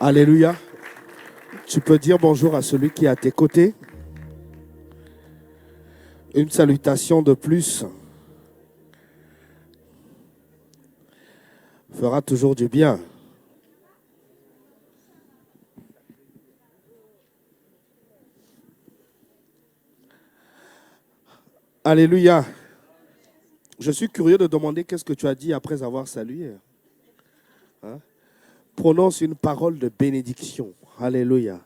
Alléluia. Tu peux dire bonjour à celui qui est à tes côtés. Une salutation de plus fera toujours du bien. Alléluia. Je suis curieux de demander qu'est-ce que tu as dit après avoir salué. Hein? Prononce une parole de bénédiction. Alléluia.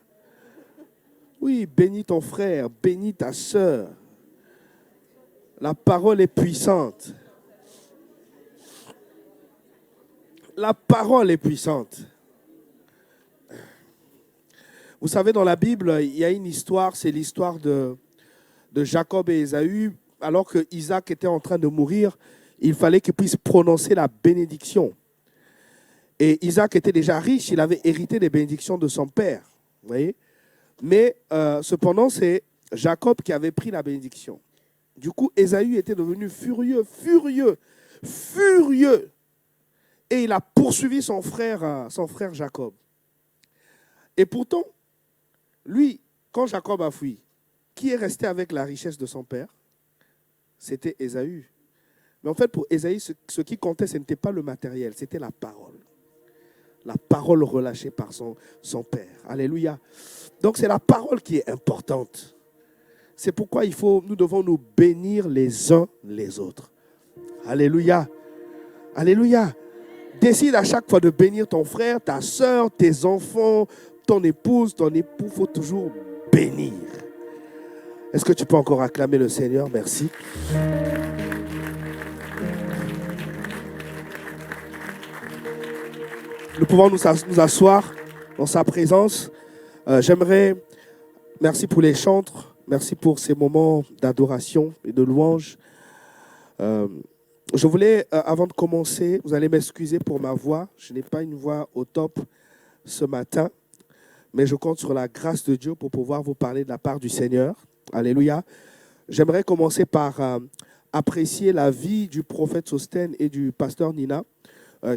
Oui, bénis ton frère, bénis ta sœur. La parole est puissante. La parole est puissante. Vous savez, dans la Bible, il y a une histoire, c'est l'histoire de Jacob et Ésaü. Alors que Isaac était en train de mourir, il fallait qu'il puisse prononcer la bénédiction. Et Isaac était déjà riche, il avait hérité des bénédictions de son père. Vous voyez? Mais cependant, c'est Jacob qui avait pris la bénédiction. Du coup, Ésaü était devenu furieux. Et il a poursuivi son frère Jacob. Et pourtant, lui, quand Jacob a fui, qui est resté avec la richesse de son père? C'était Ésaü. Mais en fait, pour Ésaü, ce qui comptait, ce n'était pas le matériel, c'était la parole. La parole relâchée par son père. Alléluia. Donc, c'est la parole qui est importante. C'est pourquoi nous devons nous bénir les uns les autres. Alléluia. Alléluia. Décide à chaque fois de bénir ton frère, ta soeur, tes enfants, ton épouse, ton époux. Il faut toujours bénir. Est-ce que tu peux encore acclamer le Seigneur? Merci. Nous pouvons nous asseoir dans sa présence. Merci pour les chantres, merci pour ces moments d'adoration et de louange. Je voulais, avant de commencer, vous allez m'excuser pour ma voix. Je n'ai pas une voix au top ce matin, mais je compte sur la grâce de Dieu pour pouvoir vous parler de la part du Seigneur. Alléluia. J'aimerais commencer par apprécier la vie du prophète Sostène et du pasteur Nina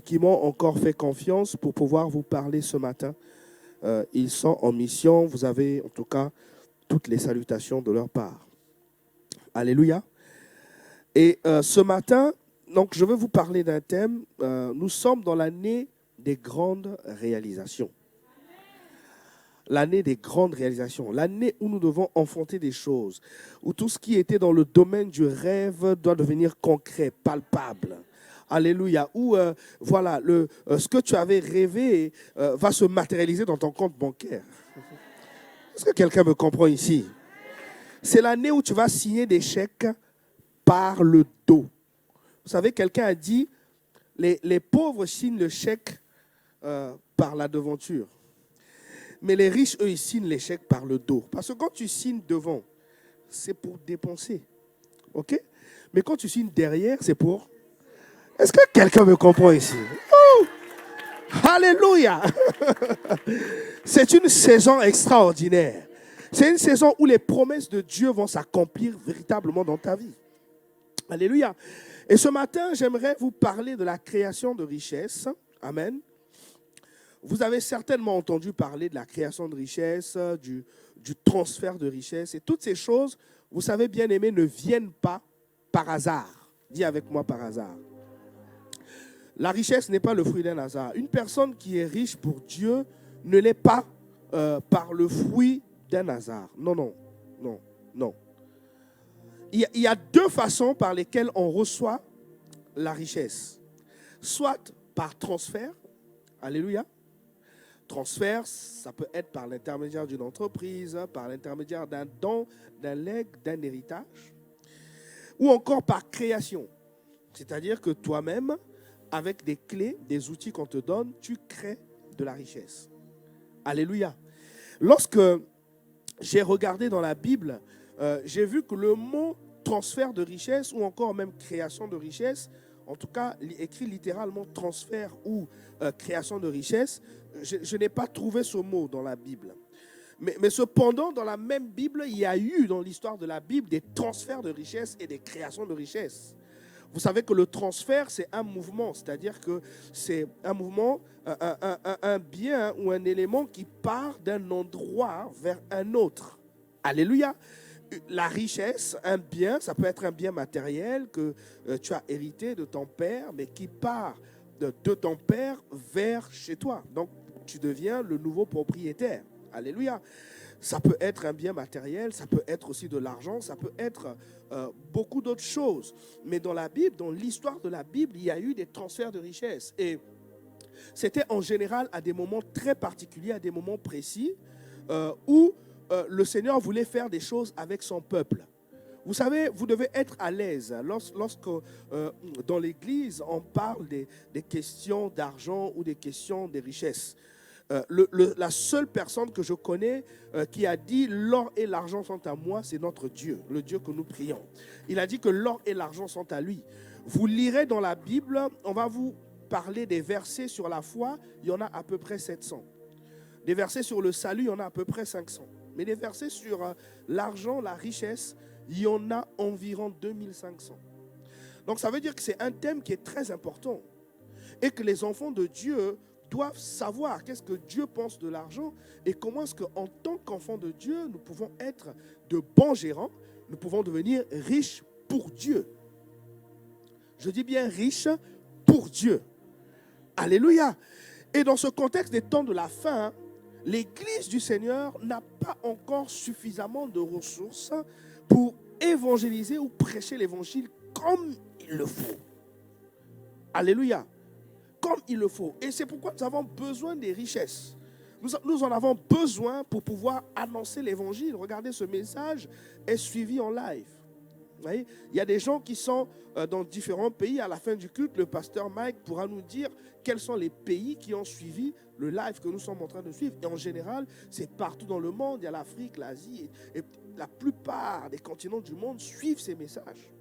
qui m'ont encore fait confiance pour pouvoir vous parler ce matin. Ils sont en mission. Vous avez en tout cas toutes les salutations de leur part. Alléluia. Et ce matin, donc, je vais vous parler d'un thème. Nous sommes dans l'année des grandes réalisations. L'année des grandes réalisations, l'année où nous devons enfanter des choses, où tout ce qui était dans le domaine du rêve doit devenir concret, palpable. Alléluia. Où ce que tu avais rêvé va se matérialiser dans ton compte bancaire. Est-ce que quelqu'un me comprend ici? C'est l'année où tu vas signer des chèques par le dos. Vous savez, quelqu'un a dit, les pauvres signent le chèque par la devanture. Mais les riches, eux, ils signent les chèques par le dos. Parce que quand tu signes devant, c'est pour dépenser. OK? Mais quand tu signes derrière, c'est pour... Est-ce que quelqu'un me comprend ici? Oh! Alléluia! C'est une saison extraordinaire. C'est une saison où les promesses de Dieu vont s'accomplir véritablement dans ta vie. Alléluia! Et ce matin, j'aimerais vous parler de la création de richesses. Amen. Vous avez certainement entendu parler de la création de richesses, du transfert de richesses. Et toutes ces choses, vous savez, bien aimés, ne viennent pas par hasard. Dis avec moi par hasard. La richesse n'est pas le fruit d'un hasard. Une personne qui est riche pour Dieu ne l'est pas par le fruit d'un hasard. Non. Il y a deux façons par lesquelles on reçoit la richesse. Soit par transfert. Alléluia. Transfert, ça peut être par l'intermédiaire d'une entreprise, par l'intermédiaire d'un don, d'un legs, d'un héritage, ou encore par création. C'est-à-dire que toi-même, avec des clés, des outils qu'on te donne, tu crées de la richesse. Alléluia. Lorsque j'ai regardé dans la Bible, j'ai vu que le mot transfert de richesse ou encore même création de richesse, en tout cas écrit littéralement transfert ou création de richesse, je n'ai pas trouvé ce mot dans la Bible. Mais cependant, dans la même Bible, il y a eu dans l'histoire de la Bible des transferts de richesse et des créations de richesse. Vous savez que le transfert, c'est un mouvement, c'est-à-dire que c'est un mouvement, un bien ou un élément qui part d'un endroit vers un autre. Alléluia. La richesse, un bien, ça peut être un bien matériel que tu as hérité de ton père, mais qui part de ton père vers chez toi. Donc, tu deviens le nouveau propriétaire. Alléluia. Ça peut être un bien matériel, ça peut être aussi de l'argent, ça peut être beaucoup d'autres choses. Mais dans la Bible, dans l'histoire de la Bible, il y a eu des transferts de richesses. Et c'était en général à des moments très particuliers, à des moments précis, où le Seigneur voulait faire des choses avec son peuple. Vous savez, vous devez être à l'aise lorsque dans l'Église, on parle des questions d'argent ou des questions de richesse. La seule personne que je connais qui a dit l'or et l'argent sont à moi, c'est notre Dieu, le Dieu que nous prions. Il a dit que l'or et l'argent sont à lui. Vous lirez dans la Bible, on va vous parler des versets sur la foi, il y en a à peu près 700. Des versets sur le salut, il y en a à peu près 500. Mais des versets sur l'argent, la richesse, il y en a environ 2500. Donc ça veut dire que c'est un thème qui est très important et que les enfants de Dieu doivent savoir qu'est-ce que Dieu pense de l'argent et comment est-ce qu'en tant qu'enfants de Dieu, nous pouvons être de bons gérants, nous pouvons devenir riches pour Dieu. Je dis bien riches pour Dieu. Alléluia. Et dans ce contexte des temps de la fin, l'Église du Seigneur n'a pas encore suffisamment de ressources pour évangéliser ou prêcher l'Évangile comme il le faut. Alléluia. Comme il le faut. Et c'est pourquoi nous avons besoin des richesses. Nous en avons besoin pour pouvoir annoncer l'Évangile. Regardez, ce message est suivi en live. Vous voyez, il y a des gens qui sont dans différents pays. À la fin du culte, le pasteur Mike pourra nous dire quels sont les pays qui ont suivi le live que nous sommes en train de suivre. Et en général, c'est partout dans le monde. Il y a l'Afrique, l'Asie. Et la plupart des continents du monde suivent ces messages.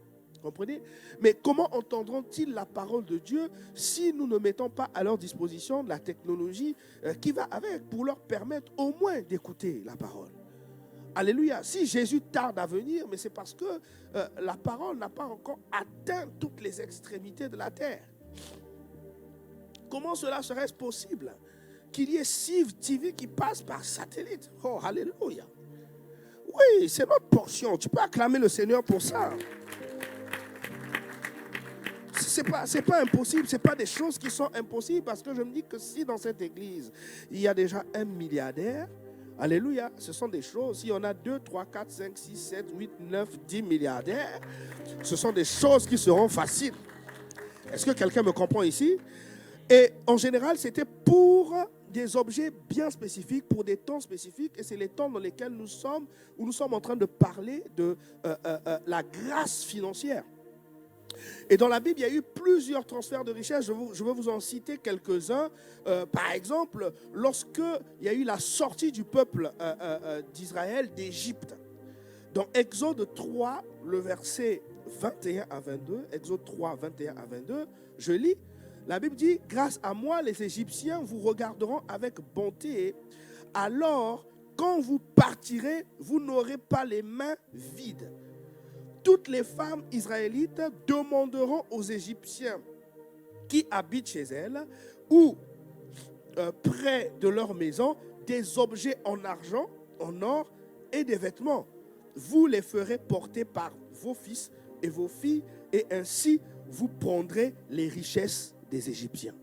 Comprenez? Mais comment entendront-ils la parole de Dieu si nous ne mettons pas à leur disposition de la technologie qui va avec pour leur permettre au moins d'écouter la parole? Alléluia. Si Jésus tarde à venir, mais c'est parce que la parole n'a pas encore atteint toutes les extrémités de la terre. Comment cela serait-ce possible? Qu'il y ait Civ TV qui passe par satellite. Oh, alléluia. Oui, c'est notre portion. Tu peux acclamer le Seigneur pour ça. C'est pas impossible, c'est pas des choses qui sont impossibles, parce que je me dis que si dans cette église, il y a déjà un milliardaire, alléluia, ce sont des choses, s'il y en a 2, 3, 4, 5, 6, 7, 8, 9, 10 milliardaires, ce sont des choses qui seront faciles. Est-ce que quelqu'un me comprend ici? Et en général, c'était pour des objets bien spécifiques, pour des temps spécifiques, et c'est les temps dans lesquels nous sommes, où nous sommes en train de parler de la grâce financière. Et dans la Bible, il y a eu plusieurs transferts de richesses. Je vais vous en citer quelques-uns. Par exemple, lorsqu'il y a eu la sortie du peuple d'Israël d'Égypte. Dans Exode 3, le verset 21 à 22, Exode 3, 21 à 22, je lis, la Bible dit, « Grâce à moi, les Égyptiens vous regarderont avec bonté. Alors, quand vous partirez, vous n'aurez pas les mains vides. » Toutes les femmes israélites demanderont aux Égyptiens qui habitent chez elles ou près de leur maison des objets en argent, en or et des vêtements. Vous les ferez porter par vos fils et vos filles, et ainsi vous prendrez les richesses des Égyptiens.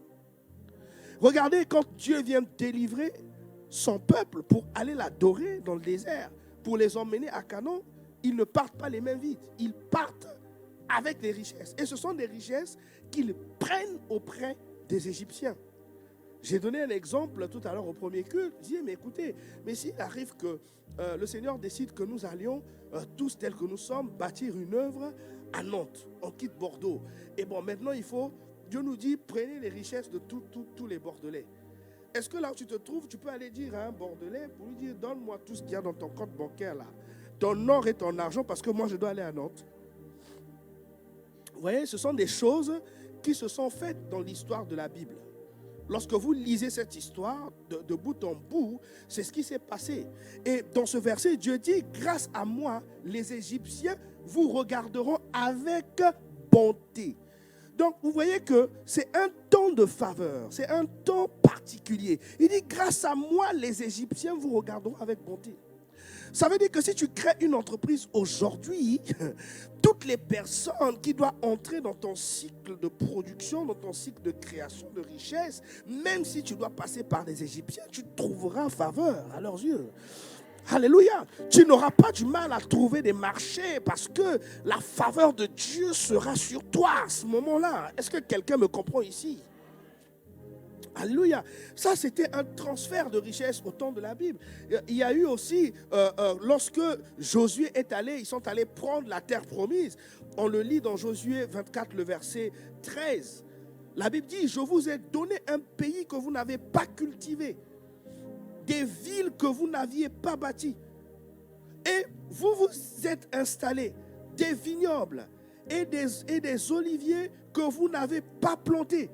Regardez, quand Dieu vient délivrer son peuple pour aller l'adorer dans le désert, pour les emmener à Canaan, ils ne partent pas les mains vides. Ils partent avec des richesses. Et ce sont des richesses qu'ils prennent auprès des Égyptiens. J'ai donné un exemple tout à l'heure au premier culte. Je disais, mais écoutez, mais s'il arrive que le Seigneur décide que nous allions, tous tels que nous sommes, bâtir une œuvre à Nantes. On quitte Bordeaux. Et bon, maintenant, Dieu nous dit, prenez les richesses de tous les Bordelais. Est-ce que là où tu te trouves, tu peux aller dire à un Bordelais pour lui dire, donne-moi tout ce qu'il y a dans ton compte bancaire là. Ton or et ton argent, parce que moi je dois aller à Nantes. Vous voyez, ce sont des choses qui se sont faites dans l'histoire de la Bible. Lorsque vous lisez cette histoire de bout en bout, c'est ce qui s'est passé. Et dans ce verset, Dieu dit, grâce à moi, les Égyptiens vous regarderont avec bonté. Donc, vous voyez que c'est un temps de faveur, c'est un temps particulier. Il dit, grâce à moi, les Égyptiens vous regarderont avec bonté. Ça veut dire que si tu crées une entreprise aujourd'hui, toutes les personnes qui doivent entrer dans ton cycle de production, dans ton cycle de création de richesse, même si tu dois passer par les Égyptiens, tu trouveras faveur à leurs yeux. Alléluia. Tu n'auras pas du mal à trouver des marchés parce que la faveur de Dieu sera sur toi à ce moment-là. Est-ce que quelqu'un me comprend ici? Alléluia. Ça, c'était un transfert de richesse au temps de la Bible. Il y a eu aussi, lorsque Josué est allé, ils sont allés prendre la terre promise. On le lit dans Josué 24, le verset 13. La Bible dit, je vous ai donné un pays que vous n'avez pas cultivé, des villes que vous n'aviez pas bâties. Et vous vous êtes installés, des vignobles et des oliviers que vous n'avez pas plantés,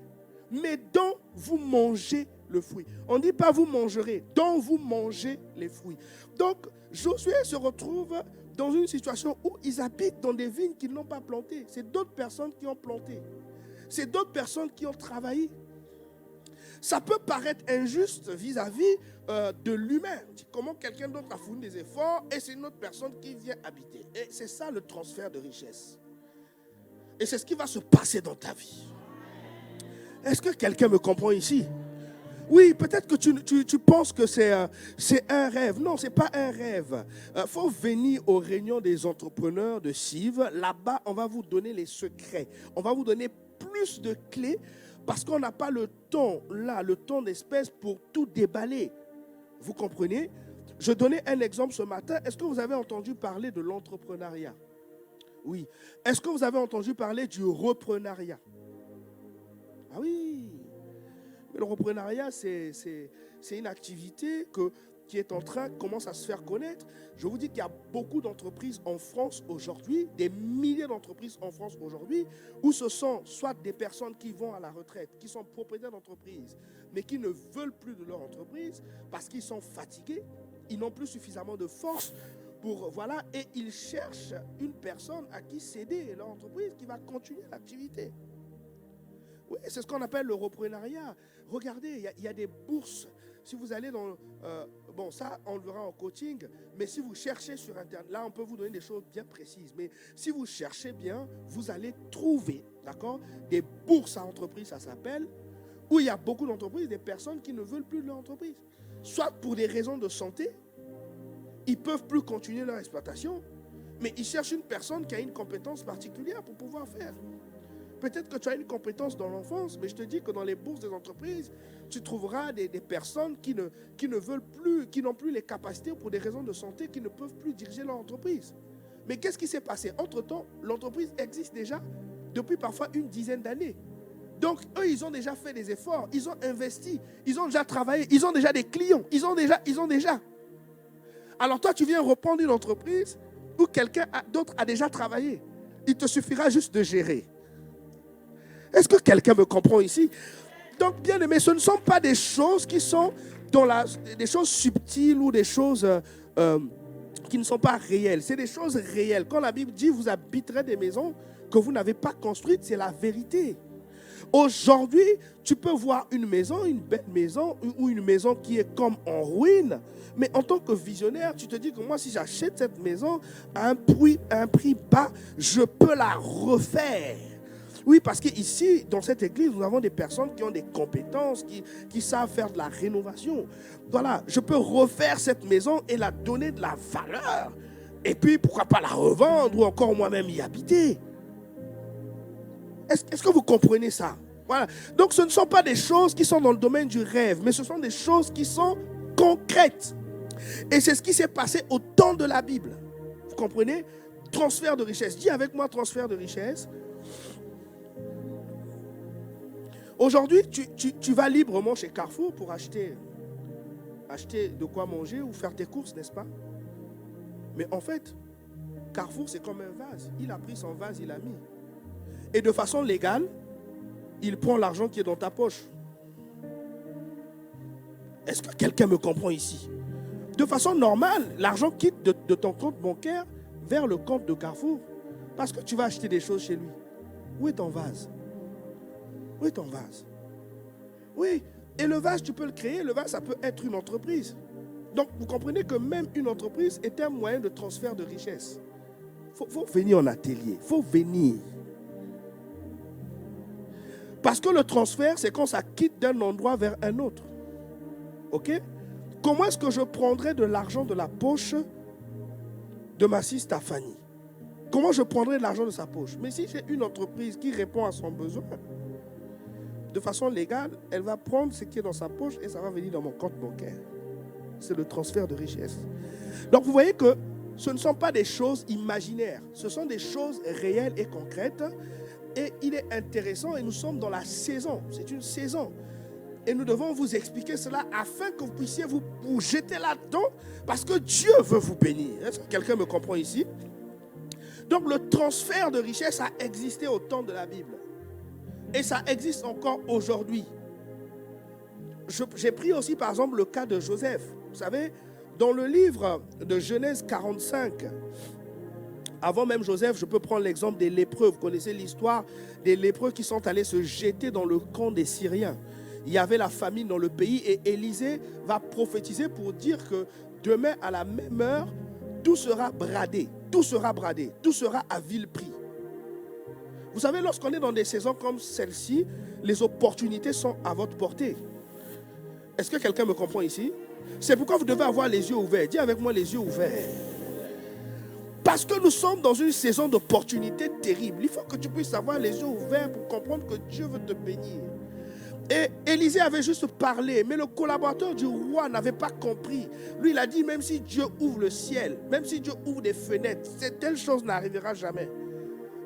mais dont vous mangez le fruit. On ne dit pas vous mangerez, dont vous mangez les fruits. Donc, Josué se retrouve dans une situation où ils habitent dans des vignes qu'ils n'ont pas plantées. C'est d'autres personnes qui ont planté. C'est d'autres personnes qui ont travaillé. Ça peut paraître injuste vis-à-vis de l'humain. Comment quelqu'un d'autre a fourni des efforts et c'est une autre personne qui vient habiter. Et c'est ça le transfert de richesse. Et c'est ce qui va se passer dans ta vie. Est-ce que quelqu'un me comprend ici? Oui, peut-être que tu penses que c'est un rêve. Non, ce n'est pas un rêve. Il faut venir aux réunions des entrepreneurs de Cives. Là-bas, on va vous donner les secrets. On va vous donner plus de clés parce qu'on n'a pas le temps, là, le temps d'espèce pour tout déballer. Vous comprenez? Je donnais un exemple ce matin. Est-ce que vous avez entendu parler de l'entrepreneuriat? Oui. Est-ce que vous avez entendu parler du reprenariat? Ah oui. Mais le reprenariat, c'est une activité qui est en train, commence à se faire connaître. Je vous dis qu'il y a beaucoup d'entreprises en France aujourd'hui, des milliers d'entreprises en France aujourd'hui, où ce sont soit des personnes qui vont à la retraite, qui sont propriétaires d'entreprises, mais qui ne veulent plus de leur entreprise parce qu'ils sont fatigués, ils n'ont plus suffisamment de force pour, voilà, et ils cherchent une personne à qui céder leur entreprise qui va continuer l'activité. Oui, c'est ce qu'on appelle le reprenariat. Regardez, il y a des bourses. Si vous allez dans... bon, ça, on le verra en coaching. Mais si vous cherchez sur Internet, là, on peut vous donner des choses bien précises. Mais si vous cherchez bien, vous allez trouver, d'accord, des bourses à entreprise, ça s'appelle, où il y a beaucoup d'entreprises, des personnes qui ne veulent plus de leur entreprise. Soit pour des raisons de santé, ils ne peuvent plus continuer leur exploitation, mais ils cherchent une personne qui a une compétence particulière pour pouvoir faire. Peut-être que tu as une compétence dans l'enfance, mais je te dis que dans les bourses des entreprises, tu trouveras des personnes qui ne veulent plus, qui n'ont plus les capacités pour des raisons de santé, qui ne peuvent plus diriger leur entreprise. Mais qu'est-ce qui s'est passé? Entre-temps, l'entreprise existe déjà depuis parfois une dizaine d'années. Donc, eux, ils ont déjà fait des efforts, ils ont investi, ils ont déjà travaillé, ils ont déjà des clients, ils ont déjà. Alors toi, tu viens reprendre une entreprise où quelqu'un d'autre a déjà travaillé. Il te suffira juste de gérer. Est-ce que quelqu'un me comprend ici? Donc, bien aimé, ce ne sont pas des choses qui sont des choses subtiles ou des choses qui ne sont pas réelles. C'est des choses réelles. Quand la Bible dit, vous habiterez des maisons que vous n'avez pas construites, c'est la vérité. Aujourd'hui, tu peux voir une maison, une belle maison, ou une maison qui est comme en ruine. Mais en tant que visionnaire, tu te dis que moi, si j'achète cette maison à un prix bas, je peux la refaire. Oui, parce qu'ici, dans cette église, nous avons des personnes qui ont des compétences, qui savent faire de la rénovation. Voilà, je peux refaire cette maison et la donner de la valeur. Et puis, pourquoi pas la revendre ou encore moi-même y habiter. Est-ce que vous comprenez ça? Voilà. Donc, ce ne sont pas des choses qui sont dans le domaine du rêve, mais ce sont des choses qui sont concrètes. Et c'est ce qui s'est passé au temps de la Bible. Vous comprenez? Transfert de richesse. Dis avec moi, transfert de richesse. Aujourd'hui, tu vas librement chez Carrefour pour acheter de quoi manger ou faire tes courses, n'est-ce pas? Mais en fait, Carrefour, c'est comme un vase. Il a pris son vase, il l'a mis. Et de façon légale, il prend l'argent qui est dans ta poche. Est-ce que quelqu'un me comprend ici? De façon normale, l'argent quitte de ton compte bancaire vers le compte de Carrefour parce que tu vas acheter des choses chez lui. Où est ton vase? Où est ton vase? Oui, et le vase, tu peux le créer. Le vase, ça peut être une entreprise. Donc, vous comprenez que même une entreprise est un moyen de transfert de richesse. Il faut venir en atelier. Il faut venir. Parce que le transfert, c'est quand ça quitte d'un endroit vers un autre. OK? Comment est-ce que je prendrais de l'argent de la poche de ma sista Fanny? Comment je prendrais de l'argent de sa poche? Mais si j'ai une entreprise qui répond à son besoin, de façon légale, elle va prendre ce qui est dans sa poche et ça va venir dans mon compte bancaire. C'est le transfert de richesse. Donc vous voyez que ce ne sont pas des choses imaginaires. Ce sont des choses réelles et concrètes. Et il est intéressant et nous sommes dans la saison. C'est une saison. Et nous devons vous expliquer cela afin que vous puissiez vous jeter là-dedans parce que Dieu veut vous bénir. Est-ce que quelqu'un me comprend ici? Donc le transfert de richesse a existé au temps de la Bible. Et ça existe encore aujourd'hui. J'ai pris aussi par exemple le cas de Joseph. Vous savez, dans le livre de Genèse 45, avant même Joseph, je peux prendre l'exemple des lépreux. Vous connaissez l'histoire des lépreux qui sont allés se jeter dans le camp des Syriens. Il y avait la famine dans le pays et Élisée va prophétiser pour dire que demain à la même heure, tout sera bradé, tout sera bradé, tout sera à vil prix. Vous savez, lorsqu'on est dans des saisons comme celle-ci, les opportunités sont à votre portée. Est-ce que quelqu'un me comprend ici? C'est pourquoi vous devez avoir les yeux ouverts. Dis avec moi les yeux ouverts. Parce que nous sommes dans une saison d'opportunités terribles. Il faut que tu puisses avoir les yeux ouverts pour comprendre que Dieu veut te bénir. Et Élisée avait juste parlé, mais le collaborateur du roi n'avait pas compris. Lui, il a dit, même si Dieu ouvre le ciel, même si Dieu ouvre des fenêtres, cette telle chose n'arrivera jamais.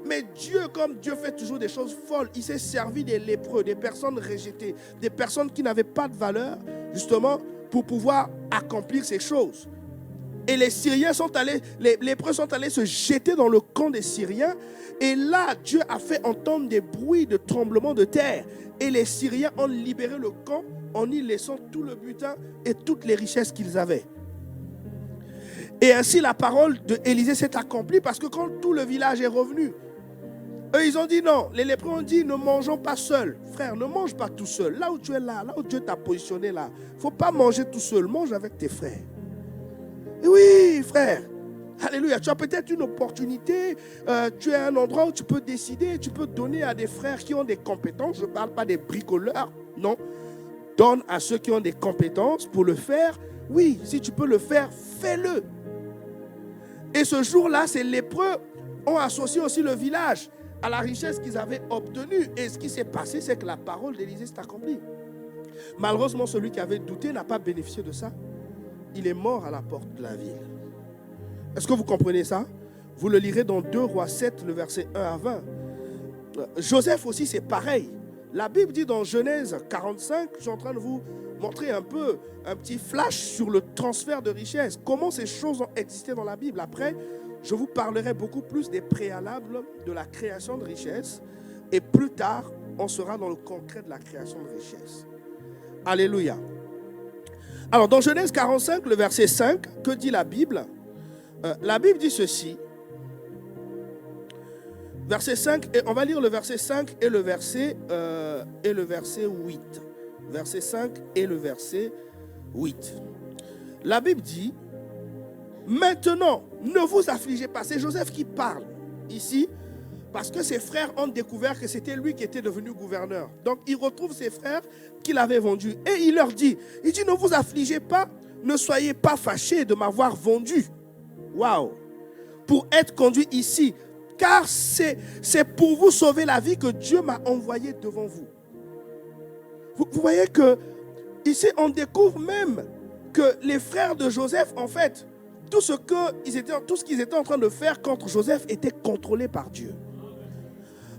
Mais Dieu, comme Dieu fait toujours des choses folles, il s'est servi des lépreux, des personnes rejetées, des personnes qui n'avaient pas de valeur, justement, pour pouvoir accomplir ces choses. Et les Syriens sont allés, les lépreux sont allés se jeter dans le camp des Syriens. Et là, Dieu a fait entendre des bruits de tremblement de terre. Et les Syriens ont libéré le camp en y laissant tout le butin et toutes les richesses qu'ils avaient. Et ainsi, la parole d'Élisée s'est accomplie parce que quand tout le village est revenu, eux, ils ont dit non. Les lépreux ont dit, ne mangeons pas seuls. Frère, ne mange pas tout seul. Là où tu es là où Dieu t'a positionné là, il ne faut pas manger tout seul. Mange avec tes frères. Et oui, frère. Alléluia. Tu as peut-être une opportunité. Tu es à un endroit où tu peux décider. Tu peux donner à des frères qui ont des compétences. Je ne parle pas des bricoleurs. Non. Donne à ceux qui ont des compétences pour le faire. Oui, si tu peux le faire, fais-le. Et ce jour-là, ces lépreux ont associé aussi le village à la richesse qu'ils avaient obtenue. Et ce qui s'est passé, c'est que la parole d'Élisée s'est accomplie. Malheureusement, celui qui avait douté n'a pas bénéficié de ça. Il est mort à la porte de la ville. Est-ce que vous comprenez ça? Vous le lirez dans 2 Rois 7, le verset 1 à 20. Joseph aussi, c'est pareil. La Bible dit dans Genèse 45, je suis en train de vous montrer un petit flash sur le transfert de richesse. Comment ces choses ont existé dans la Bible. Après, je vous parlerai beaucoup plus des préalables de la création de richesse. Et plus tard, on sera dans le concret de la création de richesse. Alléluia. Alors, dans Genèse 45, le verset 5, que dit la Bible? La Bible dit ceci. Verset 5, et on va lire le verset 5 et le verset 8. Verset 5 et le verset 8. La Bible dit, maintenant, ne vous affligez pas. C'est Joseph qui parle ici, parce que ses frères ont découvert que c'était lui qui était devenu gouverneur. Donc, il retrouve ses frères qu'il avait vendus. Et il leur dit, ne vous affligez pas, ne soyez pas fâchés de m'avoir vendu. Waouh! Pour être conduit ici. Car c'est pour vous sauver la vie que Dieu m'a envoyé devant vous. Vous voyez que ici, on découvre même que les frères de Joseph, en fait, tout ce qu'ils étaient en train de faire contre Joseph était contrôlé par Dieu.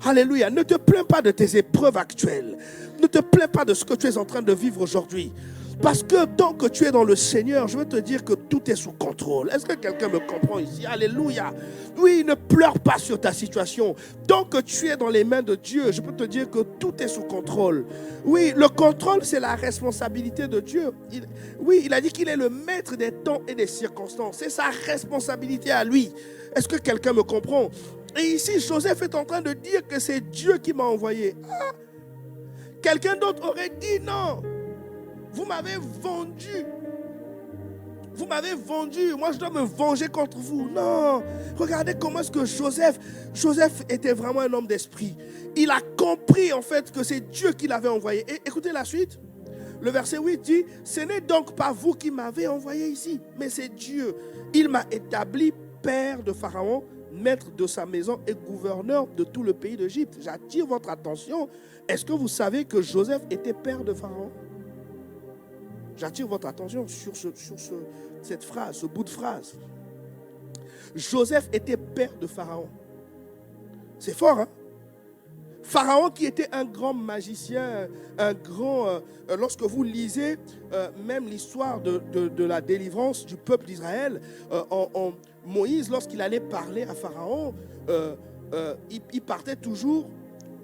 Alléluia. Ne te plains pas de tes épreuves actuelles. Ne te plains pas de ce que tu es en train de vivre aujourd'hui. Parce que tant que tu es dans le Seigneur, je veux te dire que tout est sous contrôle. Est-ce que quelqu'un me comprend ici? Alléluia. Oui, ne pleure pas sur ta situation. Tant que tu es dans les mains de Dieu, je peux te dire que tout est sous contrôle. Oui, le contrôle, c'est la responsabilité de Dieu. Il a dit qu'il est le maître des temps et des circonstances. C'est sa responsabilité à lui. Est-ce que quelqu'un me comprend? Et ici, Joseph est en train de dire que c'est Dieu qui m'a envoyé. Ah, quelqu'un d'autre aurait dit non. Vous m'avez vendu. Vous m'avez vendu. Moi, je dois me venger contre vous. Non. Regardez comment est-ce que Joseph était vraiment un homme d'esprit. Il a compris en fait que c'est Dieu qui l'avait envoyé. Et écoutez la suite. Le verset 8 dit, ce n'est donc pas vous qui m'avez envoyé ici, mais c'est Dieu. Il m'a établi père de Pharaon, maître de sa maison et gouverneur de tout le pays d'Égypte. J'attire votre attention. Est-ce que vous savez que Joseph était père de Pharaon? J'attire votre attention sur cette phrase, ce bout de phrase. Joseph était père de Pharaon. C'est fort, hein? Pharaon qui était un grand magicien, un grand... lorsque vous lisez même l'histoire de la délivrance du peuple d'Israël, Moïse, lorsqu'il allait parler à Pharaon, il partait toujours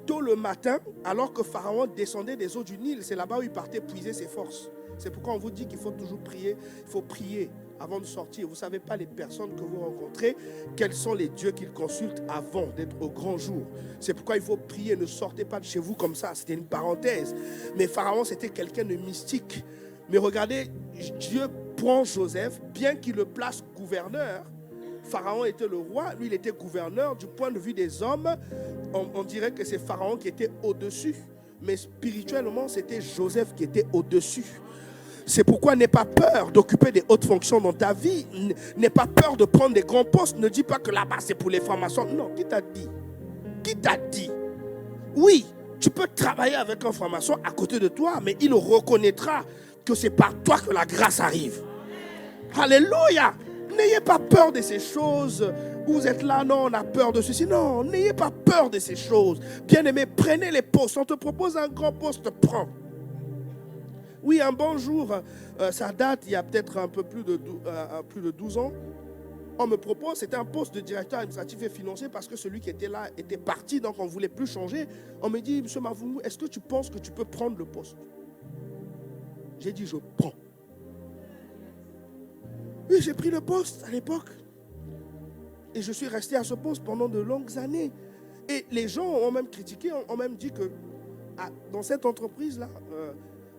tôt le matin, alors que Pharaon descendait des eaux du Nil. C'est là-bas où il partait puiser ses forces. C'est pourquoi on vous dit qu'il faut toujours prier. Il faut prier avant de sortir. Vous ne savez pas les personnes que vous rencontrez, quels sont les dieux qu'ils consultent avant d'être au grand jour. C'est pourquoi il faut prier. Ne sortez pas de chez vous comme ça. C'était une parenthèse. Mais Pharaon, c'était quelqu'un de mystique. Mais regardez, Dieu prend Joseph, bien qu'il le place gouverneur. Pharaon était le roi, lui il était gouverneur. Du point de vue des hommes, on dirait que c'est Pharaon qui était au-dessus. Mais spirituellement, c'était Joseph qui était au-dessus. C'est pourquoi n'aie pas peur d'occuper des hautes fonctions dans ta vie. N'aie pas peur de prendre des grands postes. Ne dis pas que là-bas c'est pour les francs-maçons. Non, qui t'a dit? Qui t'a dit? Oui, tu peux travailler avec un franc-maçon à côté de toi, mais il reconnaîtra que c'est par toi que la grâce arrive. Alléluia! N'ayez pas peur de ces choses. Vous êtes là, non, on a peur de ceci. Non, n'ayez pas peur de ces choses. Bien-aimé, prenez les postes. On te propose un grand poste, prends. Oui, un bon jour, ça date, il y a peut-être un peu plus de 12 ans. On me propose, c'était un poste de directeur administratif et financier parce que celui qui était là était parti, donc on ne voulait plus changer. On me dit, M. Mavungu, est-ce que tu penses que tu peux prendre le poste? J'ai dit, je prends. Oui, j'ai pris le poste à l'époque. Et je suis resté à ce poste pendant de longues années. Et les gens ont même critiqué, ont même dit que dans cette entreprise-là,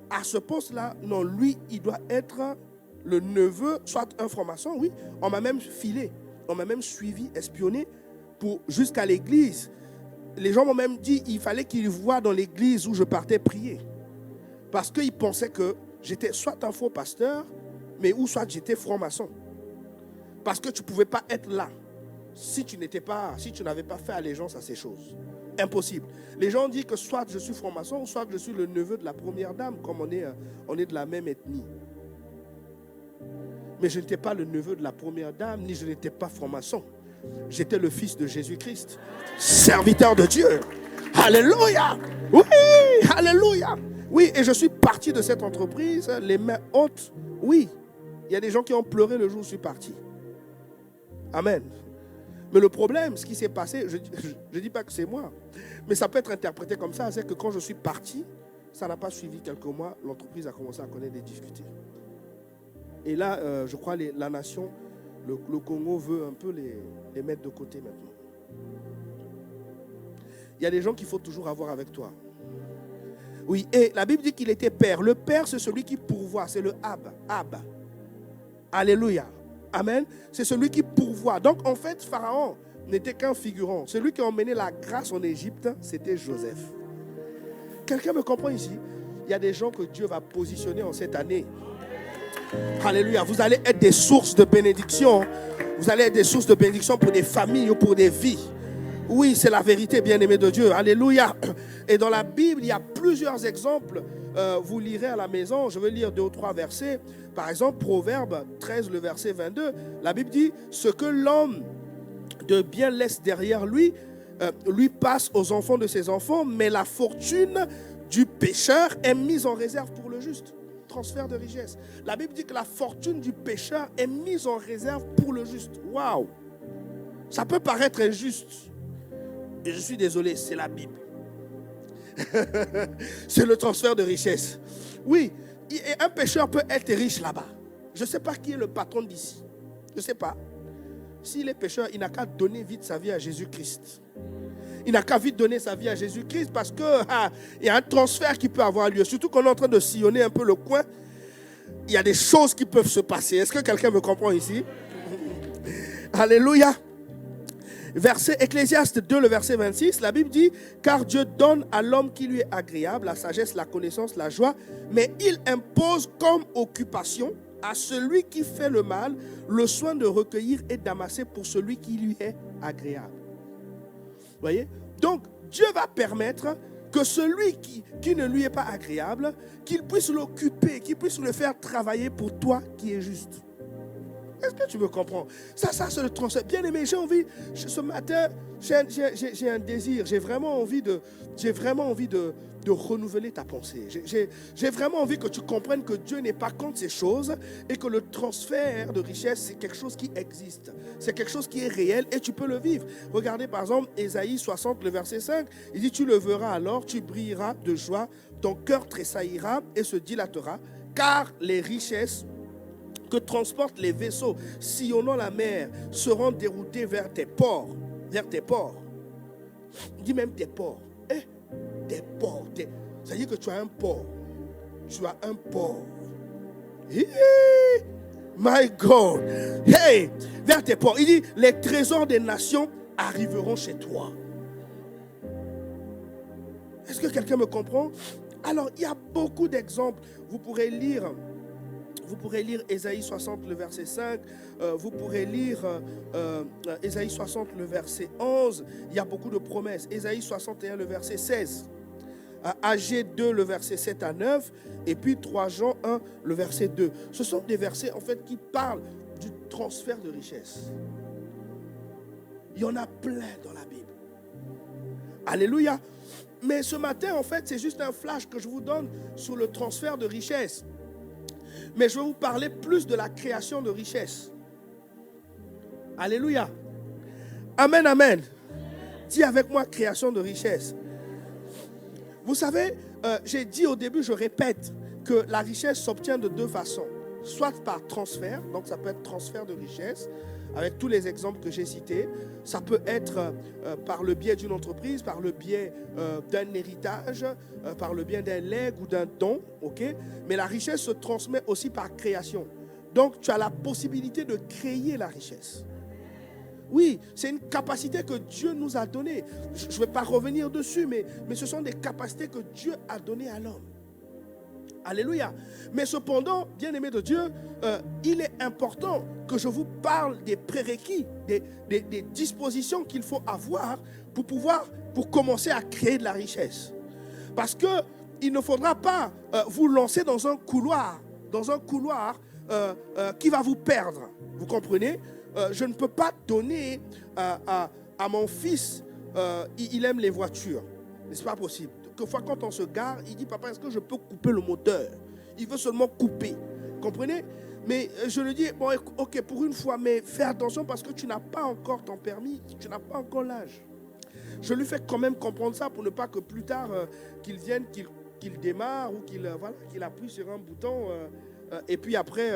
à ce poste-là, non, lui, il doit être le neveu, soit un franc-maçon, oui. On m'a même filé, on m'a même suivi, espionné jusqu'à l'église. Les gens m'ont même dit qu'il fallait qu'ils voient dans l'église où je partais prier. Parce qu'ils pensaient que j'étais soit un faux pasteur, mais ou soit j'étais franc-maçon. Parce que tu ne pouvais pas être là si tu n'avais pas fait allégeance à ces choses. Impossible. Les gens disent que soit je suis franc-maçon, ou soit je suis le neveu de la première dame, comme on est de la même ethnie. Mais je n'étais pas le neveu de la première dame, ni je n'étais pas franc-maçon. J'étais le fils de Jésus-Christ, serviteur de Dieu. Alléluia. Oui, alléluia. Oui, et je suis parti de cette entreprise, les mains hautes. Oui, il y a des gens qui ont pleuré le jour où je suis parti. Amen. Mais le problème, ce qui s'est passé, je ne dis pas que c'est moi, mais ça peut être interprété comme ça, c'est que quand je suis parti, ça n'a pas suivi quelques mois, l'entreprise a commencé à connaître des difficultés. Et là, je crois la nation, le Congo veut un peu les mettre de côté maintenant. Il y a des gens qu'il faut toujours avoir avec toi. Oui, et la Bible dit qu'il était père. Le père, c'est celui qui pourvoit, c'est le Ab. Alléluia. Amen. C'est celui qui pourvoit. Donc, en fait, Pharaon n'était qu'un figurant. Celui qui a emmené la grâce en Égypte, c'était Joseph. Quelqu'un me comprend ici? Il y a des gens que Dieu va positionner en cette année. Alléluia. Vous allez être des sources de bénédiction. Vous allez être des sources de bénédiction pour des familles ou pour des vies. Oui, c'est la vérité, bien-aimé de Dieu. Alléluia. Et dans la Bible, il y a plusieurs exemples. Vous lirez à la maison, je vais lire 2 ou 3 versets. Par exemple, Proverbe 13, le verset 22. La Bible dit, ce que l'homme de bien laisse derrière lui, lui passe aux enfants de ses enfants, mais la fortune du pécheur est mise en réserve pour le juste. Transfert de richesse. La Bible dit que la fortune du pécheur est mise en réserve pour le juste. Waouh! Ça peut paraître injuste. Et je suis désolé, c'est la Bible. C'est le transfert de richesse. Oui, et un pécheur peut être riche là-bas. Je ne sais pas qui est le patron d'ici. Je ne sais pas. s'il est pécheur, il n'a qu'à donner vite sa vie à Jésus-Christ. Il n'a qu'à vite donner sa vie à Jésus-Christ parce qu'il y a un transfert qui peut avoir lieu. Surtout qu'on est en train de sillonner un peu le coin. Il y a des choses qui peuvent se passer. Est-ce que quelqu'un me comprend ici? Alléluia. Verset Ecclésiaste 2, le verset 26, la Bible dit « Car Dieu donne à l'homme qui lui est agréable la sagesse, la connaissance, la joie, mais il impose comme occupation à celui qui fait le mal le soin de recueillir et d'amasser pour celui qui lui est agréable. » Vous voyez? Donc, Dieu va permettre que celui qui ne lui est pas agréable, qu'il puisse l'occuper, qu'il puisse le faire travailler pour toi qui est juste. Est-ce que tu me comprends? Ça c'est le transfert. Bien aimé, j'ai envie, ce matin, j'ai un désir, j'ai vraiment envie de renouveler ta pensée. J'ai vraiment envie que tu comprennes que Dieu n'est pas contre ces choses et que le transfert de richesse, c'est quelque chose qui existe. C'est quelque chose qui est réel et tu peux le vivre. Regardez par exemple Ésaïe 60, le verset 5. Il dit, tu le verras alors, tu brilleras de joie, ton cœur tressaillira et se dilatera, car les richesses que transportent les vaisseaux sillonnant la mer seront déroutés vers tes ports. Vers tes ports. Dis même tes ports. Tes ports. Ça veut dire que tu as un port. Tu as un port. My God. Hey, vers tes ports. Il dit, les trésors des nations arriveront chez toi. Est-ce que quelqu'un me comprend? Alors, il y a beaucoup d'exemples. Vous pourrez lire Ésaïe 60, le verset 5. Vous pourrez lire Ésaïe 60, le verset 11. Il y a beaucoup de promesses. Ésaïe 61, le verset 16. Agé 2, le verset 7 à 9. Et puis 3 Jean 1, le verset 2. Ce sont des versets en fait qui parlent du transfert de richesse. Il y en a plein dans la Bible. Alléluia. Mais ce matin, en fait, c'est juste un flash que je vous donne sur le transfert de richesse. Mais je vais vous parler plus de la création de richesse. Alléluia. Amen, amen. Dis avec moi création de richesse. Vous savez, j'ai dit au début, je répète, que la richesse s'obtient de deux façons. Soit par transfert, donc ça peut être transfert de richesse, avec tous les exemples que j'ai cités. Ça peut être par le biais d'une entreprise, par le biais d'un héritage, par le biais d'un legs ou d'un don. Okay? Mais la richesse se transmet aussi par création. Donc, tu as la possibilité de créer la richesse. Oui, c'est une capacité que Dieu nous a donnée. Je ne vais pas revenir dessus, mais ce sont des capacités que Dieu a données à l'homme. Alléluia. Mais cependant, bien-aimés de Dieu, il est important que je vous parle des prérequis, des dispositions qu'il faut avoir pour commencer à créer de la richesse. Parce qu'il ne faudra pas vous lancer dans un couloir qui va vous perdre. Vous comprenez? Je ne peux pas donner à mon fils, il aime les voitures. C'est pas possible. Quelquefois, quand on se gare, il dit, papa, est-ce que je peux couper le moteur? Il veut seulement couper. Comprenez? Mais je lui dis, bon, ok, pour une fois, mais fais attention parce que tu n'as pas encore ton permis, tu n'as pas encore l'âge. Je lui fais quand même comprendre ça pour ne pas que plus tard, qu'il vienne, qu'il démarre ou qu'il appuie sur un bouton et puis après,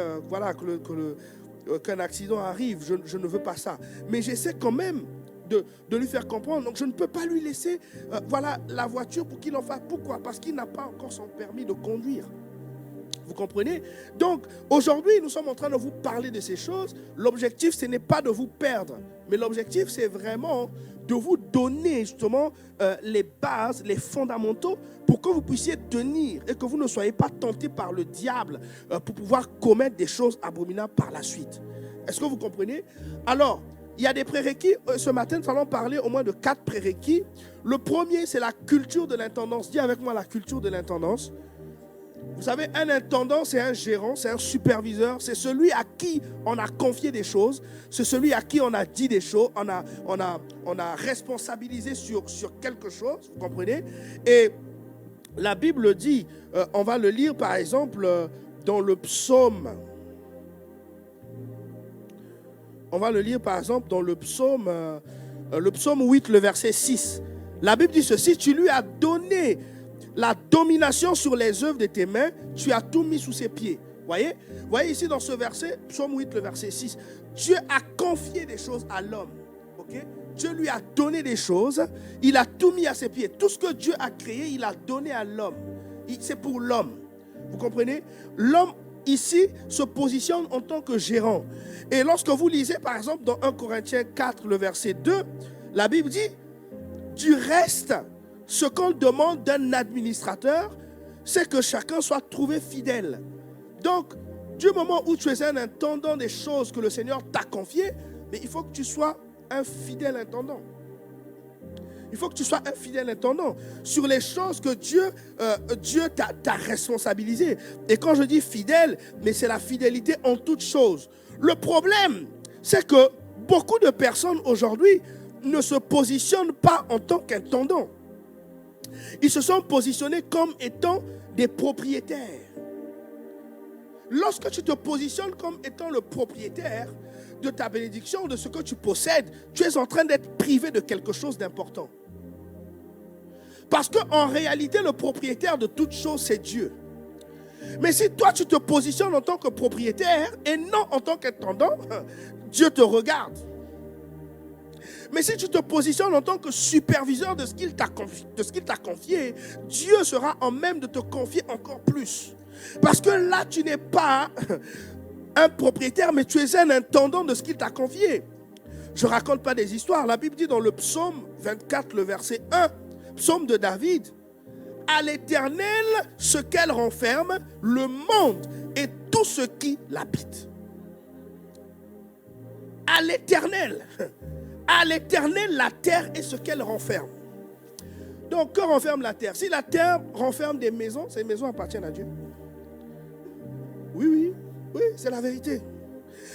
qu'un accident arrive. Je ne veux pas ça. Mais j'essaie quand même de lui faire comprendre. Donc je ne peux pas lui laisser la voiture pour qu'il en fasse. Pourquoi? Parce qu'il n'a pas encore son permis de conduire. Vous comprenez? Donc aujourd'hui, nous sommes en train de vous parler de ces choses. L'objectif, ce n'est pas de vous perdre. Mais l'objectif, c'est vraiment de vous donner justement les bases, les fondamentaux pour que vous puissiez tenir et que vous ne soyez pas tentés par le diable pour pouvoir commettre des choses abominables par la suite. Est-ce que vous comprenez? Alors, il y a des prérequis. Ce matin, nous allons parler au moins de 4 prérequis. Le premier, c'est la culture de l'intendance. Dis avec moi la culture de l'intendance. Vous savez, un intendant, c'est un gérant, c'est un superviseur. C'est celui à qui on a confié des choses. C'est celui à qui on a dit des choses. On a responsabilisé sur quelque chose. Vous comprenez? Et la Bible dit, on va le lire par exemple dans le psaume. On va le lire par exemple dans le psaume 8, le verset 6. La Bible dit ceci, tu lui as donné la domination sur les œuvres de tes mains, tu as tout mis sous ses pieds. Voyez ici dans ce verset, Psaume 8, le verset 6, Dieu a confié des choses à l'homme. Okay? Dieu lui a donné des choses, il a tout mis à ses pieds. Tout ce que Dieu a créé, il a donné à l'homme. C'est pour l'homme. Vous comprenez? L'homme ici se positionne en tant que gérant. Et lorsque vous lisez par exemple dans 1 Corinthiens 4, le verset 2, la Bible dit, du reste, ce qu'on demande d'un administrateur, c'est que chacun soit trouvé fidèle. Donc, du moment où tu es un intendant des choses que le Seigneur t'a confiées, mais il faut que tu sois un fidèle intendant. Il faut que tu sois un fidèle intendant sur les choses que Dieu t'a responsabilisé. Et quand je dis fidèle, mais c'est la fidélité en toutes choses. Le problème, c'est que beaucoup de personnes aujourd'hui ne se positionnent pas en tant qu'intendants. Ils se sont positionnés comme étant des propriétaires. Lorsque tu te positionnes comme étant le propriétaire de ta bénédiction, de ce que tu possèdes, tu es en train d'être privé de quelque chose d'important. Parce qu'en réalité, le propriétaire de toute chose, c'est Dieu. Mais si toi, tu te positionnes en tant que propriétaire et non en tant qu'intendant, Dieu te regarde. Mais si tu te positionnes en tant que superviseur de ce qu'il t'a confié, Dieu sera en même de te confier encore plus. Parce que là, tu n'es pas un propriétaire, mais tu es un intendant de ce qu'il t'a confié. Je ne raconte pas des histoires. La Bible dit dans le psaume 24, le verset 1, psaume de David, « À l'Éternel ce qu'elle renferme, le monde et tout ce qui l'habite. » À l'Éternel la terre et ce qu'elle renferme. Donc, que renferme la terre? Si la terre renferme des maisons, ces maisons appartiennent à Dieu. Oui, c'est la vérité.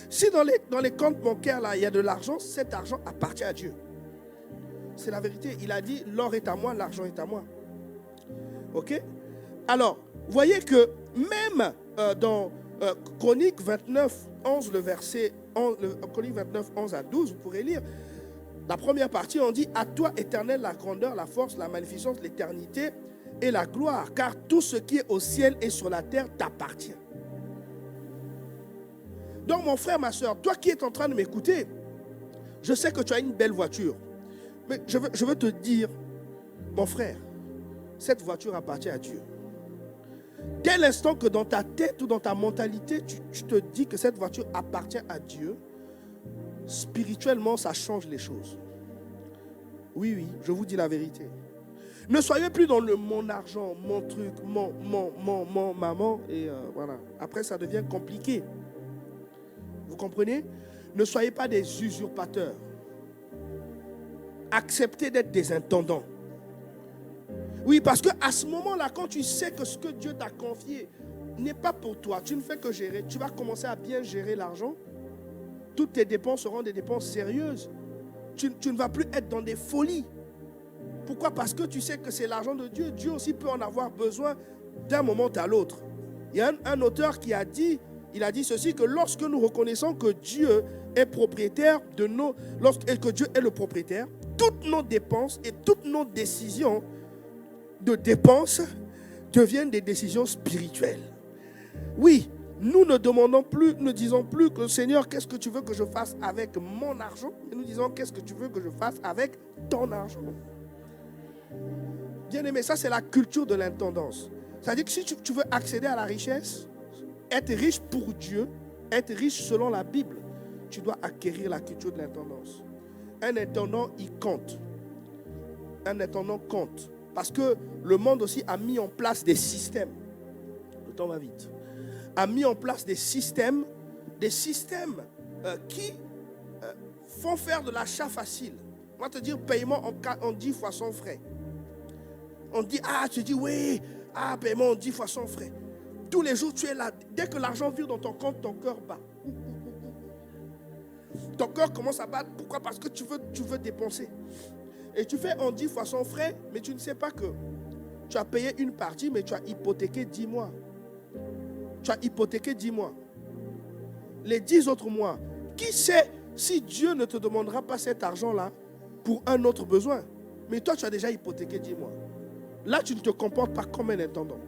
Si dans les comptes bancaires, là, il y a de l'argent, cet argent appartient à Dieu. C'est la vérité. Il a dit, l'or est à moi, l'argent est à moi. Ok? Alors, voyez que même dans Chronique 29, 11, le verset 11, Chronique 29, 11 à 12, vous pourrez lire, la première partie, on dit, à toi, Éternel, la grandeur, la force, la magnificence, l'éternité et la gloire, car tout ce qui est au ciel et sur la terre t'appartient. Donc, mon frère, ma soeur, toi qui es en train de m'écouter, je sais que tu as une belle voiture. Mais je veux te dire, mon frère, cette voiture appartient à Dieu. Dès l'instant que dans ta tête ou dans ta mentalité, tu te dis que cette voiture appartient à Dieu, spirituellement, ça change les choses. Oui, je vous dis la vérité. Ne soyez plus dans le mon argent, mon truc, mon maman, et voilà. Après, ça devient compliqué. Vous comprenez? Ne soyez pas des usurpateurs. Acceptez d'être des intendants. Oui, parce qu'à ce moment-là, quand tu sais que ce que Dieu t'a confié n'est pas pour toi, tu ne fais que gérer, tu vas commencer à bien gérer l'argent. Toutes tes dépenses seront des dépenses sérieuses. Tu ne vas plus être dans des folies. Pourquoi? Parce que tu sais que c'est l'argent de Dieu. Dieu aussi peut en avoir besoin d'un moment à l'autre. Il y a un auteur qui a dit, il a dit ceci, que lorsque nous reconnaissons que Dieu est propriétaire de et que Dieu est le propriétaire, toutes nos dépenses et toutes nos décisions de dépenses deviennent des décisions spirituelles. Oui, nous ne demandons plus, ne disons plus que Seigneur, qu'est-ce que tu veux que je fasse avec mon argent? Et nous disons, qu'est-ce que tu veux que je fasse avec ton argent? Bien aimé, ça c'est la culture de l'intendance. C'est-à-dire que si tu veux accéder à la richesse, être riche pour Dieu, être riche selon la Bible, tu dois acquérir la culture de l'intendance. Un intendant, il compte. Un intendant compte. Parce que le monde aussi a mis en place des systèmes. Le temps va vite. A mis en place des systèmes qui font faire de l'achat facile. On va te dire paiement en 10 fois sans frais. On dit, tu dis oui, paiement en 10 fois sans frais. Tous les jours, tu es là. Dès que l'argent vient dans ton compte, ton cœur bat. Ton cœur commence à battre. Pourquoi? Parce que tu veux dépenser. Et tu fais en 10 fois sans frais, mais tu ne sais pas que tu as payé une partie, mais tu as hypothéqué 10 mois. Tu as hypothéqué 10 mois. Les 10 autres mois, qui sait si Dieu ne te demandera pas cet argent-là pour un autre besoin? Mais toi, tu as déjà hypothéqué 10 mois. Là, tu ne te comportes pas comme un intendant.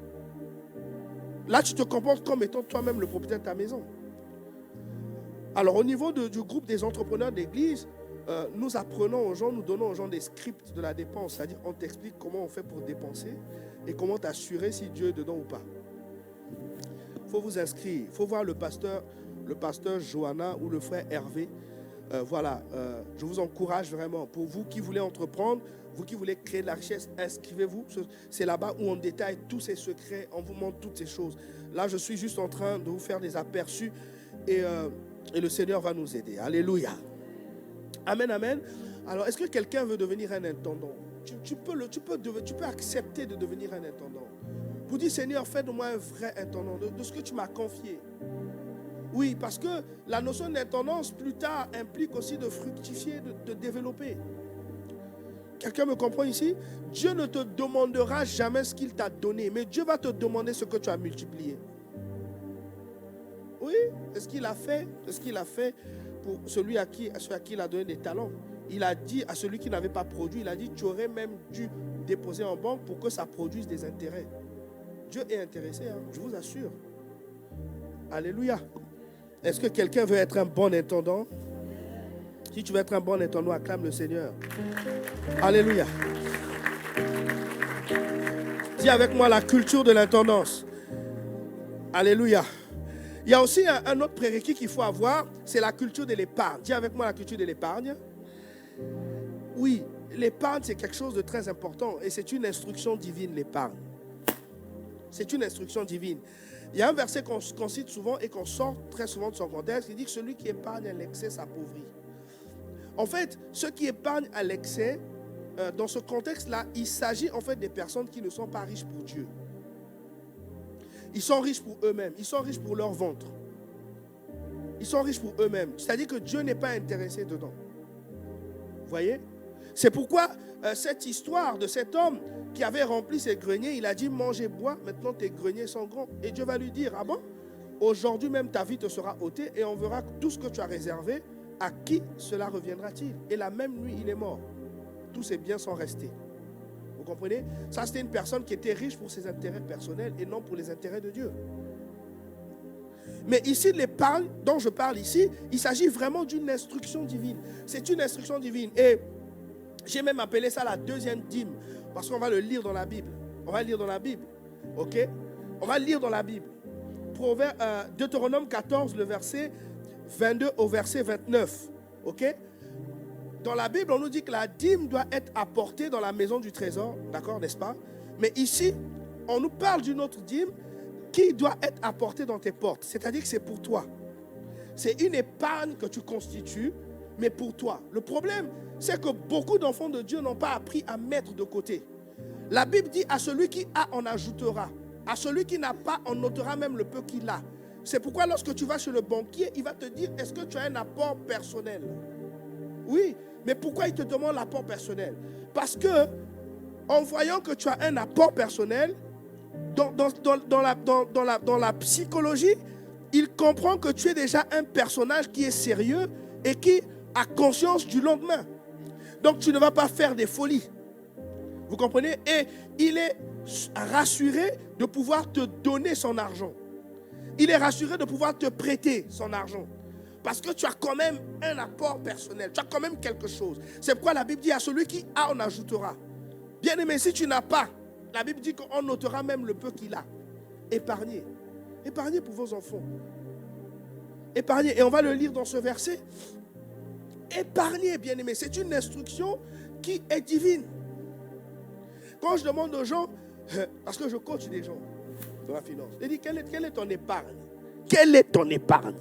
Là, tu te comportes comme étant toi-même le propriétaire de ta maison. Alors, au niveau du groupe des entrepreneurs d'église, nous apprenons aux gens, nous donnons aux gens des scripts de la dépense. C'est-à-dire, on t'explique comment on fait pour dépenser et comment t'assurer si Dieu est dedans ou pas. Il faut vous inscrire. Il faut voir le pasteur Johanna ou le frère Hervé. Je vous encourage vraiment. Pour vous qui voulez entreprendre, vous qui voulez créer de la richesse, inscrivez-vous. C'est là-bas où on détaille tous ces secrets, on vous montre toutes ces choses. Là, je suis juste en train de vous faire des aperçus et le Seigneur va nous aider. Alléluia. Amen, amen. Alors, est-ce que quelqu'un veut devenir un intendant? Tu peux accepter de devenir un intendant. Pour dire, Seigneur, fais de moi un vrai intendant de ce que tu m'as confié. Oui, parce que la notion d'intendance, plus tard, implique aussi de fructifier, de développer. Quelqu'un me comprend ici? Dieu ne te demandera jamais ce qu'il t'a donné, mais Dieu va te demander ce que tu as multiplié. Oui, c'est ce qu'il a fait. C'est ce qu'il a fait pour celui à qui il a donné des talents. Il a dit à celui qui n'avait pas produit, il a dit, tu aurais même dû déposer en banque pour que ça produise des intérêts. Dieu est intéressé, hein, je vous assure. Alléluia. Est-ce que quelqu'un veut être un bon intendant? Si tu veux être un bon intendant, acclame le Seigneur. Alléluia. Dis avec moi la culture de l'intendance. Alléluia. Il y a aussi un autre prérequis qu'il faut avoir, c'est la culture de l'épargne. Dis avec moi la culture de l'épargne. Oui, l'épargne c'est quelque chose de très important et c'est une instruction divine, l'épargne. C'est une instruction divine. Il y a un verset qu'on cite souvent et qu'on sort très souvent de son contexte qui dit que celui qui épargne à l'excès s'appauvrit. En fait, ceux qui épargnent à l'excès, dans ce contexte-là, il s'agit en fait des personnes qui ne sont pas riches pour Dieu. Ils sont riches pour eux-mêmes. Ils sont riches pour leur ventre. Ils sont riches pour eux-mêmes. C'est-à-dire que Dieu n'est pas intéressé dedans. Vous voyez? C'est pourquoi cette histoire de cet homme qui avait rempli ses greniers, il a dit, mange et bois, maintenant tes greniers sont grands. Et Dieu va lui dire, ah bon? Aujourd'hui même ta vie te sera ôtée et on verra tout ce que tu as réservé, à qui cela reviendra-t-il? Et la même nuit, il est mort. Tous ses biens sont restés. Vous comprenez? Ça, c'était une personne qui était riche pour ses intérêts personnels et non pour les intérêts de Dieu. Mais ici, l'épargne dont je parle ici, il s'agit vraiment d'une instruction divine. C'est une instruction divine. Et j'ai même appelé ça la deuxième dîme. Parce qu'on va le lire dans la Bible. On va lire dans la Bible. Ok? On va lire dans la Bible. Deutéronome 14, le verset 22 au verset 29. Ok? Dans la Bible, on nous dit que la dîme doit être apportée dans la maison du trésor. D'accord, n'est-ce pas? Mais ici, on nous parle d'une autre dîme qui doit être apportée dans tes portes. C'est-à-dire que c'est pour toi. C'est une épargne que tu constitues, mais pour toi. Le problème, c'est que beaucoup d'enfants de Dieu n'ont pas appris à mettre de côté. La Bible dit à celui qui a, on ajoutera. À celui qui n'a pas, on notera même le peu qu'il a. C'est pourquoi lorsque tu vas chez le banquier, il va te dire, est-ce que tu as un apport personnel? Oui, mais pourquoi il te demande l'apport personnel? Parce que, en voyant que tu as un apport personnel, dans la psychologie, il comprend que tu es déjà un personnage qui est sérieux et qui a conscience du lendemain. Donc tu ne vas pas faire des folies. Vous comprenez? Et il est rassuré de pouvoir te donner son argent. Il est rassuré de pouvoir te prêter son argent. Parce que tu as quand même un apport personnel. Tu as quand même quelque chose. C'est pourquoi la Bible dit à celui qui a, on ajoutera. Bien aimé, si tu n'as pas, la Bible dit qu'on notera même le peu qu'il a. Épargnez. Épargnez pour vos enfants. Épargnez. Et on va le lire dans ce verset. Épargnez, bien aimé. C'est une instruction qui est divine. Quand je demande aux gens, parce que je coach des gens dans la finance, je dis, quelle est ton épargne? Quelle est ton épargne?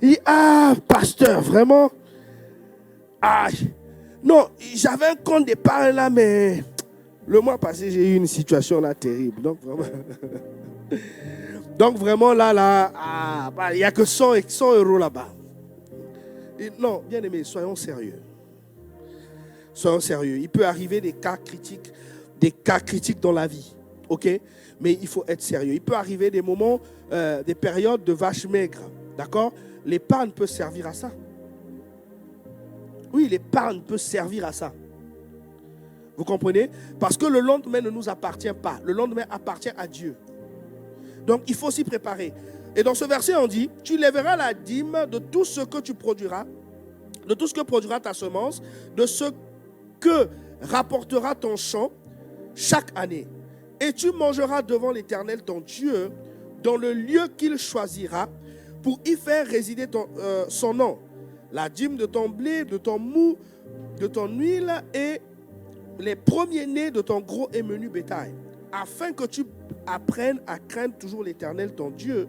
Il dit, ah, pasteur, vraiment? Ah, non, j'avais un compte d'épargne là, mais le mois passé, j'ai eu une situation là terrible. Donc vraiment, il n'y a que 100 euros là-bas. Non, bien aimé, soyons sérieux. Soyons sérieux. Il peut arriver des cas critiques dans la vie. Ok? Mais il faut être sérieux. Il peut arriver des moments, des périodes de vache maigre. D'accord? L'épargne peut servir à ça. Oui, l'épargne peut servir à ça. Vous comprenez? Parce que le lendemain ne nous appartient pas. Le lendemain appartient à Dieu. Donc, il faut s'y préparer. Et dans ce verset, on dit, tu lèveras la dîme de tout ce que tu produiras, de tout ce que produira ta semence, de ce que rapportera ton champ chaque année. Et tu mangeras devant l'Éternel ton Dieu dans le lieu qu'il choisira pour y faire résider son nom. La dîme de ton blé, de ton mou, de ton huile et les premiers-nés de ton gros et menu bétail, afin que tu apprennes à craindre toujours l'Éternel ton Dieu.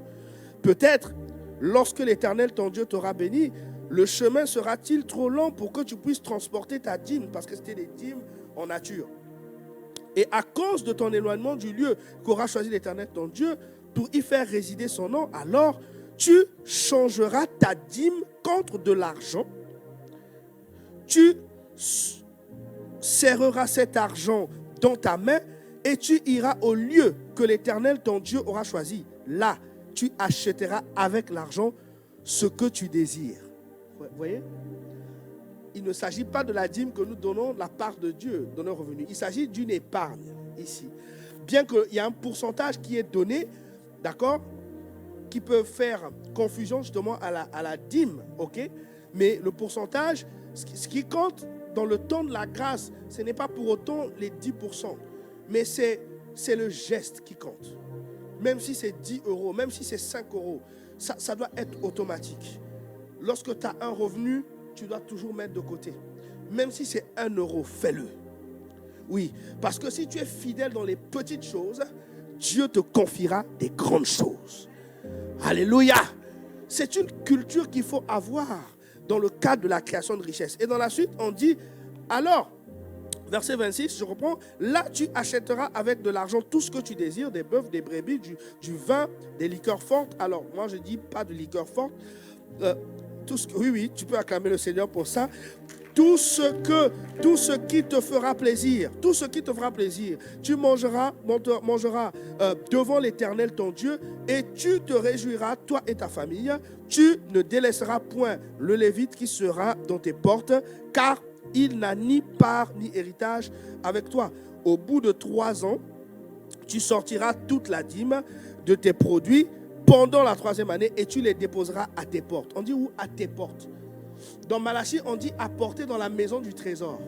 Peut-être, lorsque l'Éternel ton Dieu t'aura béni, le chemin sera-t-il trop long pour que tu puisses transporter ta dîme, parce que c'était des dîmes en nature. Et à cause de ton éloignement du lieu qu'aura choisi l'Éternel ton Dieu pour y faire résider son nom, alors tu changeras ta dîme contre de l'argent. Tu serreras cet argent dans ta main et tu iras au lieu que l'Éternel ton Dieu aura choisi. Là, tu achèteras avec l'argent ce que tu désires. Vous voyez? Il ne s'agit pas de la dîme que nous donnons de la part de Dieu dans nos revenus. Il s'agit d'une épargne ici. Bien qu'il y ait un pourcentage qui est donné, d'accord, qui peut faire confusion justement à la dîme, ok? Mais le pourcentage, ce qui compte dans le temps de la grâce, ce n'est pas pour autant les 10%, mais c'est le geste qui compte. Même si c'est 10 euros, même si c'est 5 euros, ça doit être automatique. Lorsque tu as un revenu, tu dois toujours mettre de côté. Même si c'est 1 euro, fais-le. Oui, parce que si tu es fidèle dans les petites choses, Dieu te confiera des grandes choses. Alléluia. C'est une culture qu'il faut avoir dans le cadre de la création de richesse. Et dans la suite, on dit, alors, verset 26, je reprends, là tu achèteras avec de l'argent tout ce que tu désires, des bœufs, des brebis, du vin, des liqueurs fortes. Alors, moi je dis pas de liqueurs fortes. Oui, tu peux acclamer le Seigneur pour ça. Tout ce qui te fera plaisir, tu mangeras devant l'Éternel ton Dieu et tu te réjouiras, toi et ta famille. Tu ne délaisseras point le Lévite qui sera dans tes portes, car il n'a ni part ni héritage avec toi. Au bout de 3 ans, tu sortiras toute la dîme de tes produits pendant la 3e année et tu les déposeras à tes portes. On dit où? À tes portes. Dans Malachie, on dit apporter dans la maison du trésor.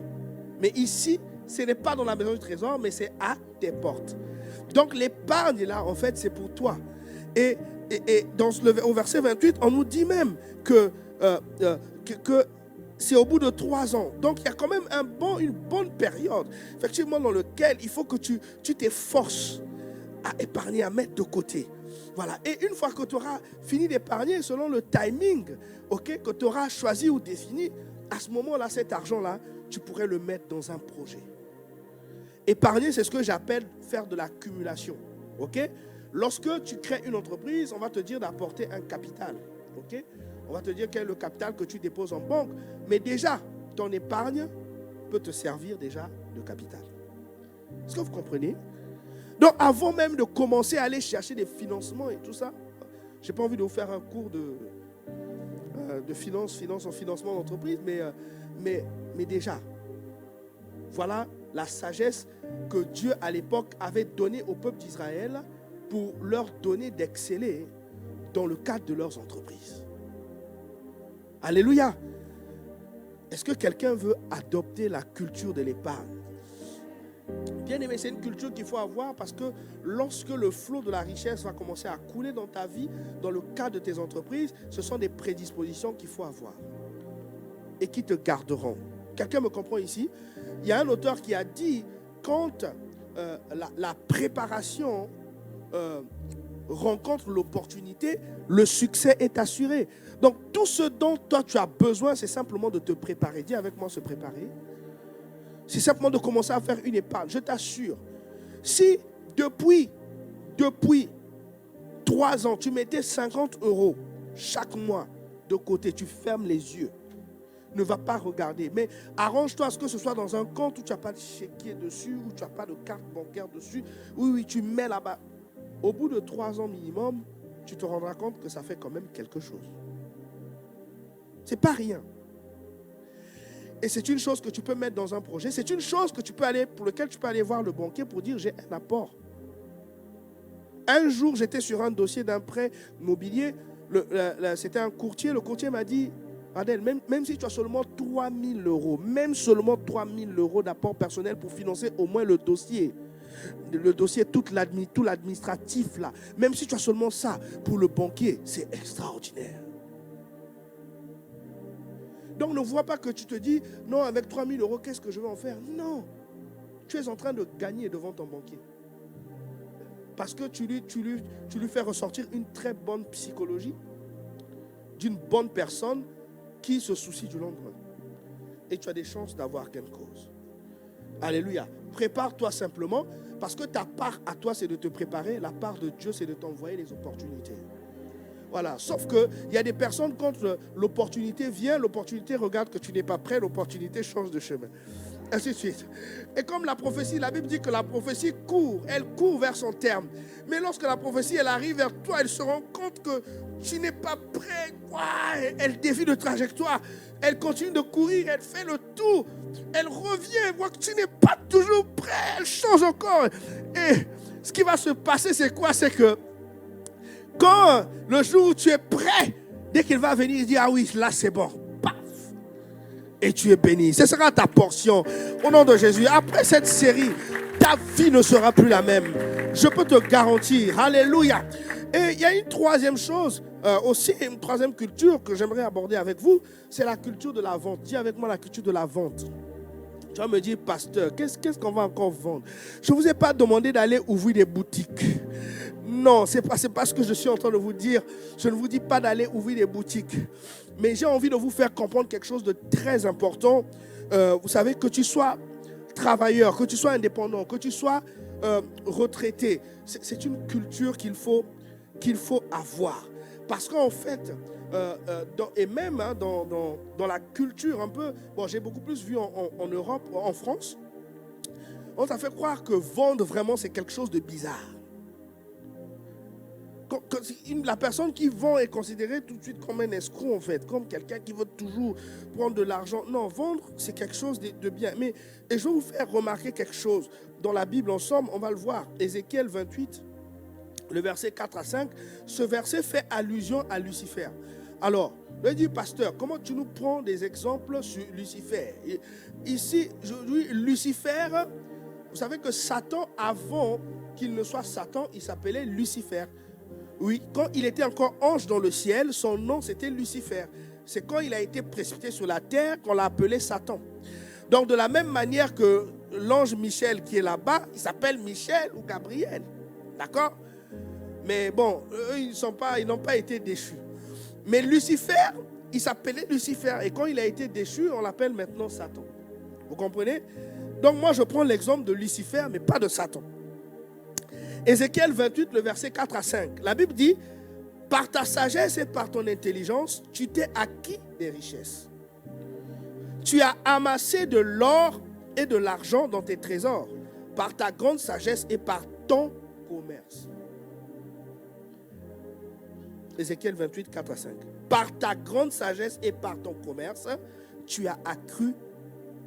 Mais ici, ce n'est pas dans la maison du trésor, mais c'est à tes portes. Donc l'épargne là, en fait, c'est pour toi. Et au verset 28, on nous dit même que c'est au bout de 3 ans. Donc il y a quand même une bonne période, effectivement, dans laquelle il faut que tu t'efforces à épargner, à mettre de côté. Voilà. Et une fois que tu auras fini d'épargner selon le timing, que tu auras choisi ou défini, à ce moment-là, cet argent-là, tu pourrais le mettre dans un projet. Épargner, c'est ce que j'appelle faire de l'accumulation. Lorsque tu crées une entreprise, on va te dire d'apporter un capital. On va te dire quel est le capital que tu déposes en banque. Mais déjà, ton épargne peut te servir déjà de capital. Est-ce que vous comprenez? Donc, avant même de commencer à aller chercher des financements et tout ça, je n'ai pas envie de vous faire un cours de finance en financement d'entreprise, mais déjà, voilà la sagesse que Dieu, à l'époque, avait donnée au peuple d'Israël pour leur donner d'exceller dans le cadre de leurs entreprises. Alléluia. Est-ce que quelqu'un veut adopter la culture de l'épargne? Bien aimé, c'est une culture qu'il faut avoir parce que lorsque le flot de la richesse va commencer à couler dans ta vie, dans le cadre de tes entreprises, ce sont des prédispositions qu'il faut avoir et qui te garderont. Quelqu'un me comprend ici? Il y a un auteur qui a dit, quand la préparation rencontre l'opportunité, le succès est assuré. Donc tout ce dont toi tu as besoin, c'est simplement de te préparer. Dis avec moi, se préparer. C'est simplement de commencer à faire une épargne. Je t'assure, si depuis 3 ans, tu mettais 50 euros chaque mois de côté, tu fermes les yeux, ne va pas regarder. Mais arrange-toi à ce que ce soit dans un compte où tu n'as pas de chéquier dessus, où tu n'as pas de carte bancaire dessus. Oui, tu mets là-bas. Au bout de 3 ans minimum, tu te rendras compte que ça fait quand même quelque chose. Ce n'est pas rien. Et c'est une chose que tu peux mettre dans un projet. C'est une chose que pour lequel tu peux aller voir le banquier pour dire j'ai un apport. Un jour, j'étais sur un dossier d'un prêt immobilier. C'était un courtier. Le courtier m'a dit, Adèle, même si tu as seulement 3 000 euros, même seulement 3 000 euros d'apport personnel pour financer au moins le dossier, tout l'administratif là, même si tu as seulement ça pour le banquier, c'est extraordinaire. Donc ne vois pas que tu te dis, non, avec 3 000 euros, qu'est-ce que je vais en faire? Non, tu es en train de gagner devant ton banquier. Parce que tu lui fais ressortir une très bonne psychologie d'une bonne personne qui se soucie du lendemain. Et tu as des chances d'avoir gain de cause. Alléluia. Prépare-toi simplement, parce que ta part à toi, c'est de te préparer. La part de Dieu, c'est de t'envoyer les opportunités. Voilà. Sauf qu'il y a des personnes, quand l'opportunité vient, l'opportunité regarde que tu n'es pas prêt, l'opportunité change de chemin. Ainsi de suite. Et comme la prophétie, la Bible dit que la prophétie court, elle court vers son terme. Mais lorsque la prophétie, elle arrive vers toi, elle se rend compte que tu n'es pas prêt. Elle dévie de trajectoire. Elle continue de courir, elle fait le tour. Elle revient, elle voit que tu n'es pas toujours prêt. Elle change encore. Et ce qui va se passer, c'est quoi? C'est que quand le jour où tu es prêt, dès qu'il va venir, il dit, ah oui, là c'est bon. Et tu es béni. Ce sera ta portion. Au nom de Jésus. Après cette série, ta vie ne sera plus la même. Je peux te garantir. Alléluia. Et il y a une troisième chose, aussi une troisième culture que j'aimerais aborder avec vous. C'est la culture de la vente. Dis avec moi la culture de la vente. Tu vas me dire, pasteur, qu'est-ce qu'on va encore vendre? Je ne vous ai pas demandé d'aller ouvrir des boutiques. Non, ce n'est pas ce que je suis en train de vous dire. Je ne vous dis pas d'aller ouvrir des boutiques. Mais j'ai envie de vous faire comprendre quelque chose de très important. Vous savez, que tu sois travailleur, que tu sois indépendant, que tu sois retraité, c'est une culture qu'il faut avoir. Parce qu'en fait, et même dans la culture un peu, bon, j'ai beaucoup plus vu en Europe, en France, on t'a fait croire que vendre vraiment c'est quelque chose de bizarre. La personne qui vend est considérée tout de suite comme un escroc en fait, comme quelqu'un qui veut toujours prendre de l'argent. Non, vendre c'est quelque chose de bien. Et je vais vous faire remarquer quelque chose. Dans la Bible ensemble, on va le voir. Ézéchiel 28, le verset 4 à 5, ce verset fait allusion à Lucifer. Alors, je dis, pasteur, comment tu nous prends des exemples sur Lucifer? Ici, je dis, Lucifer, vous savez que Satan, avant qu'il ne soit Satan, il s'appelait Lucifer. Oui, quand il était encore ange dans le ciel, son nom c'était Lucifer. C'est quand il a été précipité sur la terre qu'on l'a appelé Satan. Donc de la même manière que l'ange Michel qui est là-bas, il s'appelle Michel ou Gabriel. D'accord? Mais bon, eux, ils n'ont pas été déchus. Mais Lucifer, il s'appelait Lucifer. Et quand il a été déchu, on l'appelle maintenant Satan. Vous comprenez? Donc moi, je prends l'exemple de Lucifer, mais pas de Satan. Ézéchiel 28, le verset 4 à 5. La Bible dit, par ta sagesse et par ton intelligence, tu t'es acquis des richesses. Tu as amassé de l'or et de l'argent dans tes trésors, par ta grande sagesse et par ton commerce. Ézéchiel 28, 4 à 5. Par ta grande sagesse et par ton commerce, tu as accru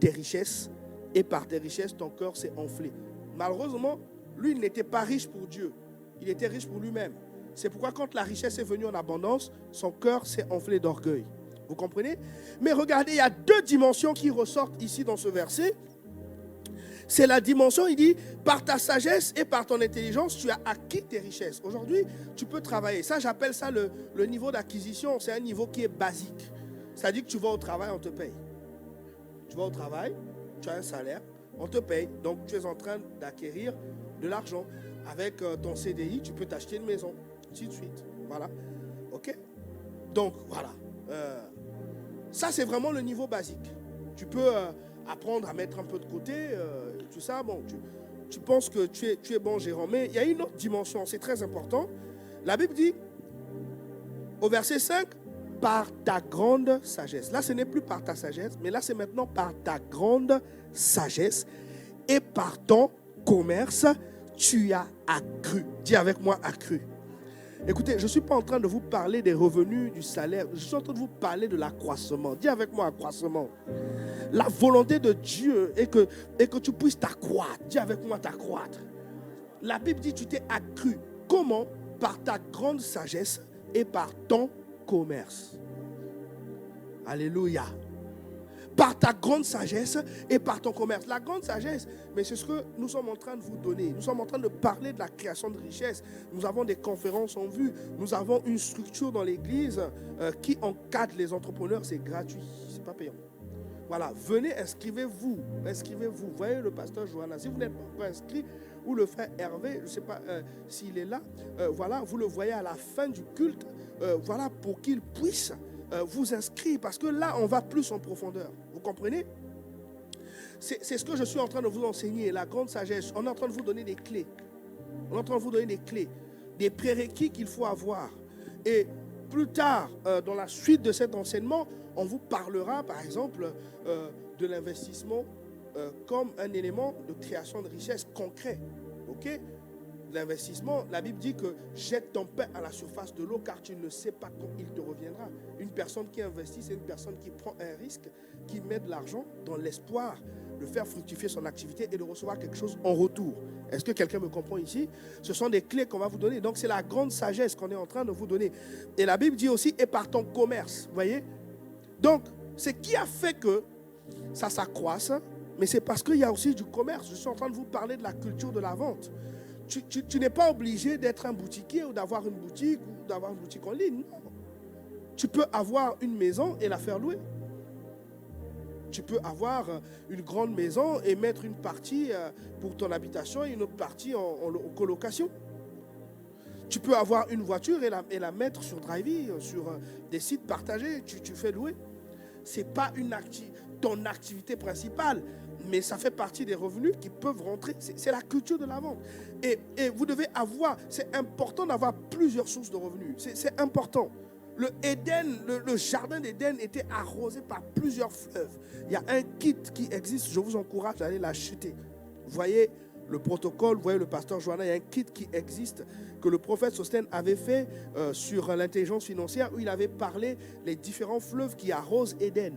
tes richesses et par tes richesses, ton cœur s'est enflé. Malheureusement, lui, il n'était pas riche pour Dieu. Il était riche pour lui-même. C'est pourquoi quand la richesse est venue en abondance, son cœur s'est enflé d'orgueil. Vous comprenez? Mais regardez, il y a deux dimensions qui ressortent ici dans ce verset. C'est la dimension, il dit, par ta sagesse et par ton intelligence, tu as acquis tes richesses. Aujourd'hui, tu peux travailler. Ça, j'appelle ça le niveau d'acquisition. C'est un niveau qui est basique. C'est-à-dire que tu vas au travail, on te paye. Tu vas au travail, tu as un salaire, on te paye. Donc, tu es en train d'acquérir de l'argent. Avec ton CDI, tu peux t'acheter une maison. Ainsi de suite. Voilà. OK? Donc, voilà. Ça, c'est vraiment le niveau basique. Tu peux apprendre à mettre un peu de côté, tout ça. Bon, tu penses que tu es bon gérant. Mais il y a une autre dimension, c'est très important. La Bible dit, au verset 5, par ta grande sagesse. Là, ce n'est plus par ta sagesse, mais là, c'est maintenant par ta grande sagesse et par ton commerce, tu as accru. Dis avec moi, accru. Écoutez, je ne suis pas en train de vous parler des revenus, du salaire. Je suis en train de vous parler de l'accroissement. Dis avec moi accroissement. La volonté de Dieu est que tu puisses t'accroître. Dis avec moi t'accroître. La Bible dit tu t'es accru. Comment? Par ta grande sagesse et par ton commerce. Alléluia. Par ta grande sagesse et par ton commerce. La grande sagesse, mais c'est ce que nous sommes en train de vous donner. Nous sommes en train de parler de la création de richesses. Nous avons des conférences en vue. Nous avons une structure dans l'église qui encadre les entrepreneurs. C'est gratuit, c'est pas payant. Voilà, venez, inscrivez-vous. Inscrivez-vous. Voyez le pasteur Johanna. Si vous n'êtes pas encore inscrit, ou le frère Hervé, je ne sais pas s'il est là, voilà, vous le voyez à la fin du culte, voilà, pour qu'il puisse vous inscrire, parce que là, on va plus en profondeur. Vous comprenez? C'est ce que je suis en train de vous enseigner, la grande sagesse. On est en train de vous donner des clés. On est en train de vous donner des clés, des prérequis qu'il faut avoir. Et plus tard, dans la suite de cet enseignement, on vous parlera, par exemple, de l'investissement comme un élément de création de richesse concret. Ok? L'investissement, la Bible dit que jette ton pain à la surface de l'eau car tu ne sais pas quand il te reviendra. Une personne qui investit, c'est une personne qui prend un risque, qui met de l'argent dans l'espoir de faire fructifier son activité et de recevoir quelque chose en retour. Est-ce que quelqu'un me comprend ici? Ce sont des clés qu'on va vous donner. Donc c'est la grande sagesse qu'on est en train de vous donner. Et la Bible dit aussi, et par ton commerce. Vous voyez? Donc, c'est qui a fait que ça s'accroisse, mais c'est parce qu'il y a aussi du commerce. Je suis en train de vous parler de la culture de la vente. Tu n'es pas obligé d'être un boutiquier ou d'avoir une boutique ou d'avoir une boutique en ligne. Non. Tu peux avoir une maison et la faire louer. Tu peux avoir une grande maison et mettre une partie pour ton habitation et une autre partie en colocation. Tu peux avoir une voiture et la mettre sur Drivey, sur des sites partagés. Tu fais louer. Ce n'est pas ton activité principale, mais ça fait partie des revenus qui peuvent rentrer. C'est la culture de la vente. Et vous devez avoir, c'est important d'avoir plusieurs sources de revenus. C'est important. Le jardin d'Éden était arrosé par plusieurs fleuves. Il y a un kit qui existe, je vous encourage à aller l'acheter. Vous voyez le protocole, vous voyez le pasteur Johanna, il y a un kit qui existe que le prophète Sostène avait fait sur l'intelligence financière où il avait parlé des différents fleuves qui arrosent Éden.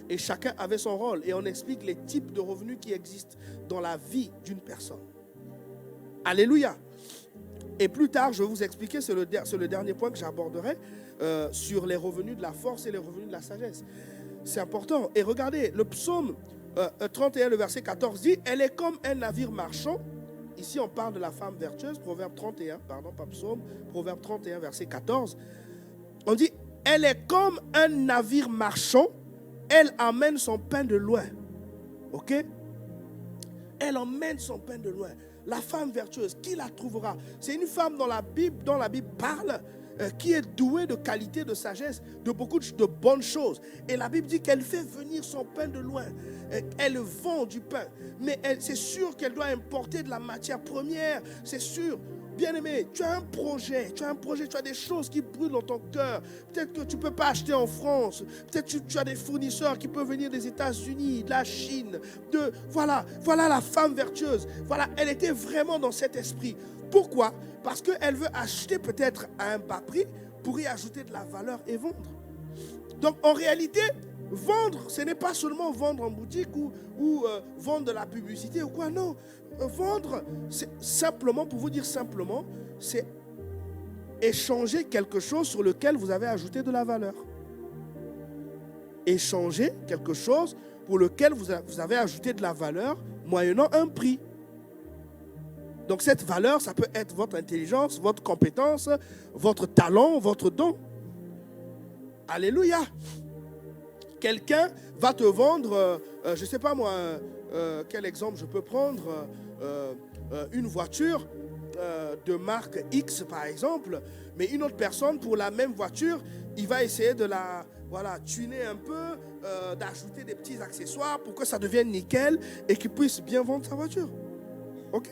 Et chacun avait son rôle. Et on explique les types de revenus qui existent dans la vie d'une personne. Alléluia. Et plus tard, je vais vous expliquer, c'est le dernier point que j'aborderai, sur les revenus de la force et les revenus de la sagesse. C'est important. Et regardez, le psaume 31, le verset 14 dit, elle est comme un navire marchand. Ici, on parle de la femme vertueuse, Proverbe 31, pardon, pas psaume, Proverbe 31, verset 14. On dit, elle est comme un navire marchand. Elle amène son pain de loin. Ok? Elle emmène son pain de loin. La femme vertueuse, qui la trouvera? C'est une femme dont la Bible parle, qui est douée de qualité, de sagesse, de beaucoup de bonnes choses. Et la Bible dit qu'elle fait venir son pain de loin. Elle vend du pain. Mais c'est sûr qu'elle doit importer de la matière première. C'est sûr. Bien-aimé, tu as un projet, tu as des choses qui brûlent dans ton cœur. Peut-être que tu ne peux pas acheter en France. Peut-être que tu as des fournisseurs qui peuvent venir des États-Unis, de la Chine. Voilà la femme vertueuse. Voilà, elle était vraiment dans cet esprit. Pourquoi? Parce qu'elle veut acheter peut-être à un bas prix pour y ajouter de la valeur et vendre. Donc en réalité, vendre, ce n'est pas seulement vendre en boutique ou vendre de la publicité ou quoi, non. Vendre, c'est simplement, pour vous dire simplement, c'est échanger quelque chose sur lequel vous avez ajouté de la valeur. Échanger quelque chose pour lequel vous avez ajouté de la valeur moyennant un prix. Donc cette valeur, ça peut être votre intelligence, votre compétence, votre talent, votre don. Alléluia. Quelqu'un va te vendre, je ne sais pas moi, quel exemple je peux prendre, une voiture de marque X par exemple, mais une autre personne pour la même voiture, il va essayer de la tuner un peu, d'ajouter des petits accessoires pour que ça devienne nickel et qu'il puisse bien vendre sa voiture. Ok.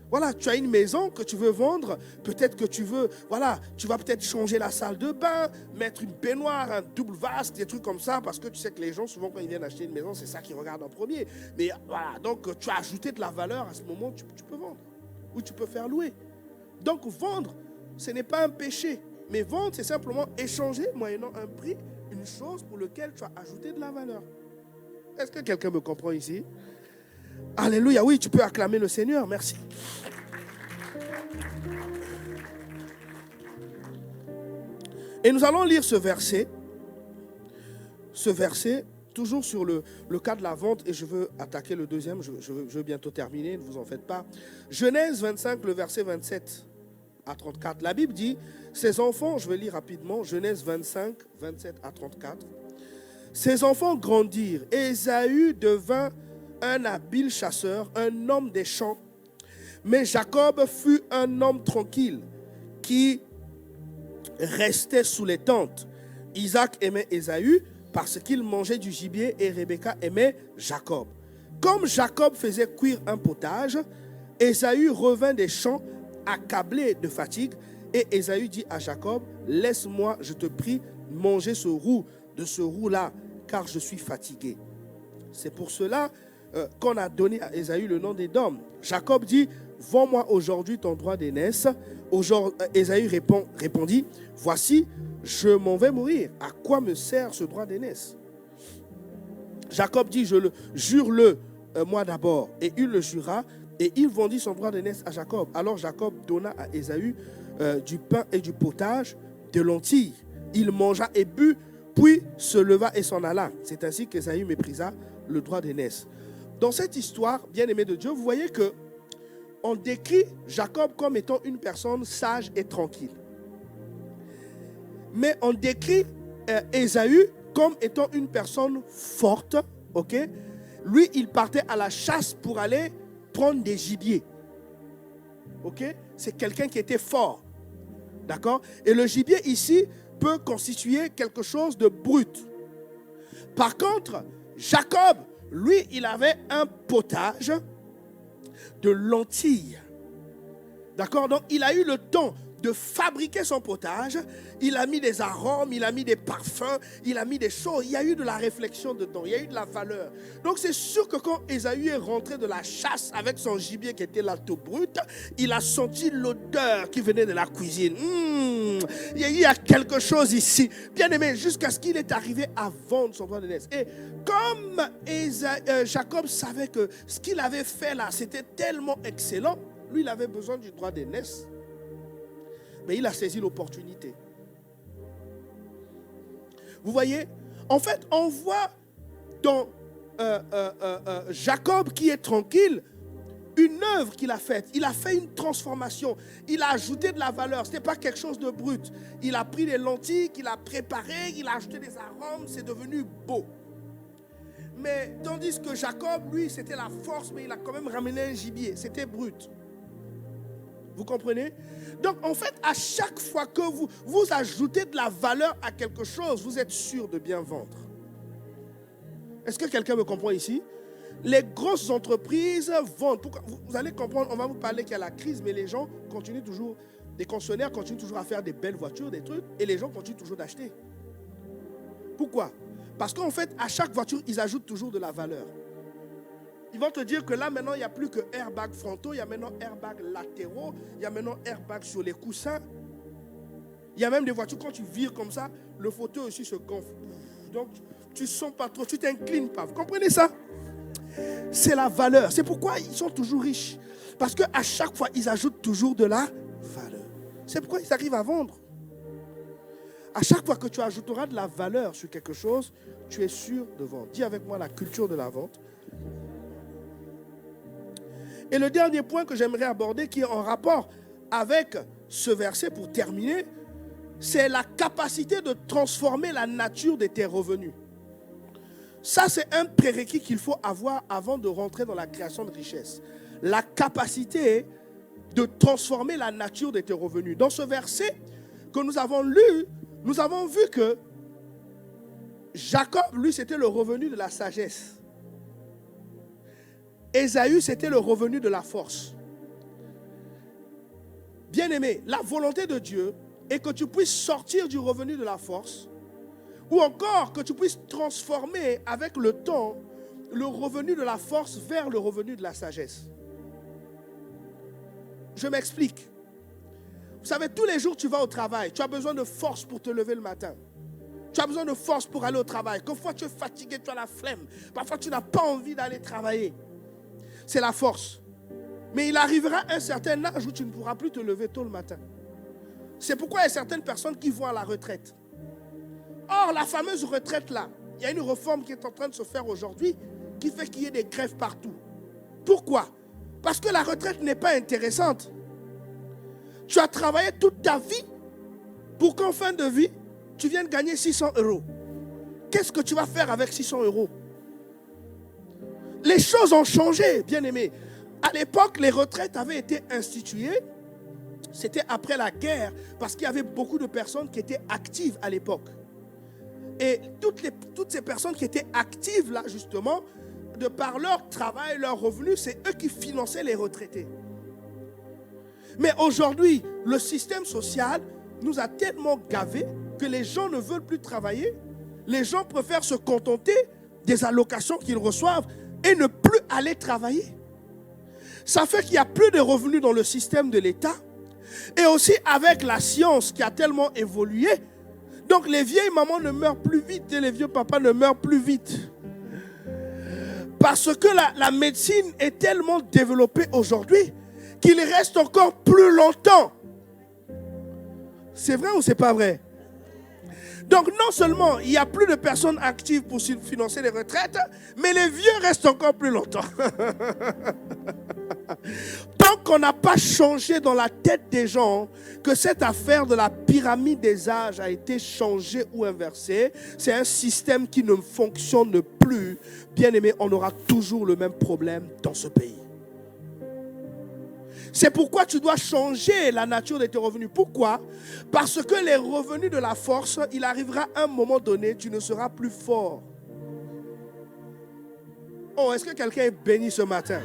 Voilà, tu as une maison que tu veux vendre, peut-être que tu vas peut-être changer la salle de bain, mettre une baignoire, un double vasque, des trucs comme ça, parce que tu sais que les gens, souvent quand ils viennent acheter une maison, c'est ça qu'ils regardent en premier. Mais voilà, donc tu as ajouté de la valeur à ce moment, tu peux vendre, ou tu peux faire louer. Donc vendre, ce n'est pas un péché. Mais vendre, c'est simplement échanger, moyennant un prix, une chose pour laquelle tu as ajouté de la valeur. Est-ce que quelqu'un me comprend ici? Alléluia, oui, tu peux acclamer le Seigneur, merci. Et nous allons lire ce verset, toujours sur le cas de la vente, et je veux attaquer le deuxième, je veux bientôt terminer, ne vous en faites pas. Genèse 25, le verset 27 à 34. La Bible dit, ces enfants, je vais lire rapidement, Genèse 25, 27 à 34. Ses enfants grandirent, et Ésaü devint un habile chasseur, un homme des champs. Mais Jacob fut un homme tranquille, qui restait sous les tentes. Isaac aimait Ésaü parce qu'il mangeait du gibier, et Rebecca aimait Jacob. Comme Jacob faisait cuire un potage, Ésaü revint des champs accablé de fatigue, et Ésaü dit à Jacob, laisse-moi, je te prie, manger de ce roux-là, car je suis fatigué. C'est pour cela qu'on a donné à Ésaü le nom d'Édom. Jacob dit, vends-moi aujourd'hui ton droit d'aînesse. Ésaü répondit, voici, je m'en vais mourir. À quoi me sert ce droit d'aînesse? Jacob dit, jure-le moi d'abord. Et il le jura, et il vendit son droit d'aînesse à Jacob. Alors Jacob donna à Ésaü du pain et du potage, de lentilles. Il mangea et but, puis se leva et s'en alla. C'est ainsi qu'Ésaü méprisa le droit d'aînesse. Dans cette histoire, bien-aimé de Dieu, vous voyez que on décrit Jacob comme étant une personne sage et tranquille. Mais on décrit Ésaü comme étant une personne forte. Ok? Lui, il partait à la chasse pour aller prendre des gibiers. Ok? C'est quelqu'un qui était fort. D'accord? Et le gibier ici peut constituer quelque chose de brut. Par contre, Jacob, lui, il avait un potage de lentilles. D'accord? Donc, il a eu le temps de fabriquer son potage. Il a mis des arômes, il a mis des parfums, il a mis des choses. Il y a eu de la réflexion dedans, il y a eu de la valeur. Donc, c'est sûr que quand Ésaü est rentré de la chasse avec son gibier qui était là tout brut, il a senti l'odeur qui venait de la cuisine. Il y a quelque chose ici. Bien aimé, jusqu'à ce qu'il est arrivé à vendre son droit d'aînesse. Et comme Jacob savait que ce qu'il avait fait là, c'était tellement excellent, lui, il avait besoin du droit d'aînesse. Mais il a saisi l'opportunité. Vous voyez, en fait, on voit dans Jacob qui est tranquille, une œuvre qu'il a faite. Il a fait une transformation. Il a ajouté de la valeur. Ce n'était pas quelque chose de brut. Il a pris des lentilles qu'il a préparées, il a ajouté des arômes, c'est devenu beau. Mais tandis que Jacob, lui, c'était la force, mais il a quand même ramené un gibier. C'était brut. Vous comprenez? Donc, en fait, à chaque fois que vous ajoutez de la valeur à quelque chose, vous êtes sûr de bien vendre. Est-ce que quelqu'un me comprend ici? Les grosses entreprises vendent. Pourquoi? Vous allez comprendre, on va vous parler qu'il y a la crise, mais les gens continuent toujours, les concessionnaires continuent toujours à faire des belles voitures, des trucs, et les gens continuent toujours d'acheter. Pourquoi? Parce qu'en fait, à chaque voiture, ils ajoutent toujours de la valeur. Ils vont te dire que là, maintenant, il n'y a plus que airbag frontaux, il y a maintenant airbag latéraux, il y a maintenant airbag sur les coussins. Il y a même des voitures, quand tu vires comme ça, le fauteuil aussi se gonfle. Donc, tu ne sens pas trop, tu ne t'inclines pas. Vous comprenez ça? C'est la valeur. C'est pourquoi ils sont toujours riches. Parce qu'à chaque fois, ils ajoutent toujours de la valeur. C'est pourquoi ils arrivent à vendre. À chaque fois que tu ajouteras de la valeur sur quelque chose, tu es sûr de vendre. Dis avec moi la culture de la vente. Et le dernier point que j'aimerais aborder, qui est en rapport avec ce verset pour terminer, c'est la capacité de transformer la nature de tes revenus. Ça, c'est un prérequis qu'il faut avoir avant de rentrer dans la création de richesse. La capacité de transformer la nature de tes revenus. Dans ce verset que nous avons lu, nous avons vu que Jacob, lui, c'était le revenu de la sagesse. Ésaü, c'était le revenu de la force. Bien-aimé, la volonté de Dieu est que tu puisses sortir du revenu de la force, ou encore que tu puisses transformer avec le temps le revenu de la force vers le revenu de la sagesse. Je m'explique. Vous savez, tous les jours tu vas au travail, tu as besoin de force pour te lever le matin. Tu as besoin de force pour aller au travail. Quelquefois tu es fatigué, tu as la flemme. Parfois tu n'as pas envie d'aller travailler. C'est la force. Mais il arrivera un certain âge où tu ne pourras plus te lever tôt le matin. C'est pourquoi il y a certaines personnes qui vont à la retraite. Or, la fameuse retraite là, il y a une réforme qui est en train de se faire aujourd'hui qui fait qu'il y ait des grèves partout. Pourquoi? Parce que la retraite n'est pas intéressante. Tu as travaillé toute ta vie pour qu'en fin de vie, tu viennes gagner 600 €. Qu'est-ce que tu vas faire avec 600 €? Les choses ont changé, bien aimé. À l'époque, les retraites avaient été instituées. C'était après la guerre, parce qu'il y avait beaucoup de personnes qui étaient actives à l'époque. Et toutes ces personnes qui étaient actives là, justement, de par leur travail, leurs revenus, c'est eux qui finançaient les retraités. Mais aujourd'hui, le système social nous a tellement gavés que les gens ne veulent plus travailler. Les gens préfèrent se contenter des allocations qu'ils reçoivent et ne plus aller travailler. Ça fait qu'il n'y a plus de revenus dans le système de l'État. Et aussi avec la science qui a tellement évolué, donc les vieilles mamans ne meurent plus vite et les vieux papas ne meurent plus vite. Parce que la médecine est tellement développée aujourd'hui qu'il reste encore plus longtemps. C'est vrai ou c'est pas vrai? Donc non seulement il n'y a plus de personnes actives pour financer les retraites, mais les vieux restent encore plus longtemps. Tant qu'on n'a pas changé dans la tête des gens que cette affaire de la pyramide des âges a été changée ou inversée, c'est un système qui ne fonctionne plus. Bien aimé, on aura toujours le même problème dans ce pays. C'est pourquoi tu dois changer la nature de tes revenus. Pourquoi? Parce que les revenus de la force, il arrivera un moment donné, tu ne seras plus fort. Oh, est-ce que quelqu'un est béni ce matin?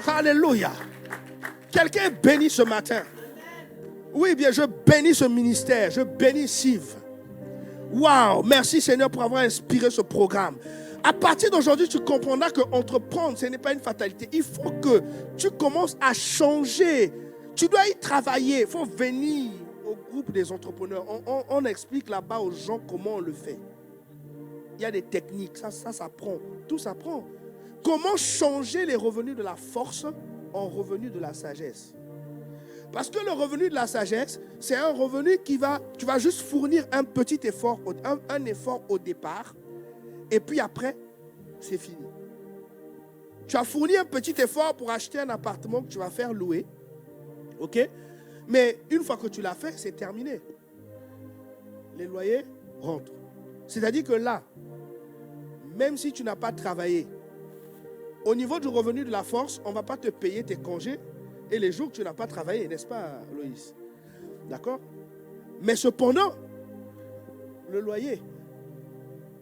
Alléluia. Quelqu'un est béni ce matin? Oui, bien, je bénis ce ministère. Je bénis Siv. Waouh, merci Seigneur pour avoir inspiré ce programme. À partir d'aujourd'hui, tu comprendras que entreprendre, ce n'est pas une fatalité. Il faut que tu commences à changer. Tu dois y travailler. Il faut venir au groupe des entrepreneurs. On explique là-bas aux gens comment on le fait. Il y a des techniques. Ça s'apprend. Tout s'apprend. Comment changer les revenus de la force en revenus de la sagesse? Parce que le revenu de la sagesse, c'est un revenu tu vas juste fournir un petit effort, un effort au départ. Et puis après, c'est fini. Tu as fourni un petit effort pour acheter un appartement que tu vas faire louer. OK? Mais une fois que tu l'as fait, c'est terminé. Les loyers rentrent. C'est-à-dire que là, même si tu n'as pas travaillé, au niveau du revenu de la force, on ne va pas te payer tes congés et les jours que tu n'as pas travaillé, n'est-ce pas, Loïs? D'accord? Mais cependant, le loyer,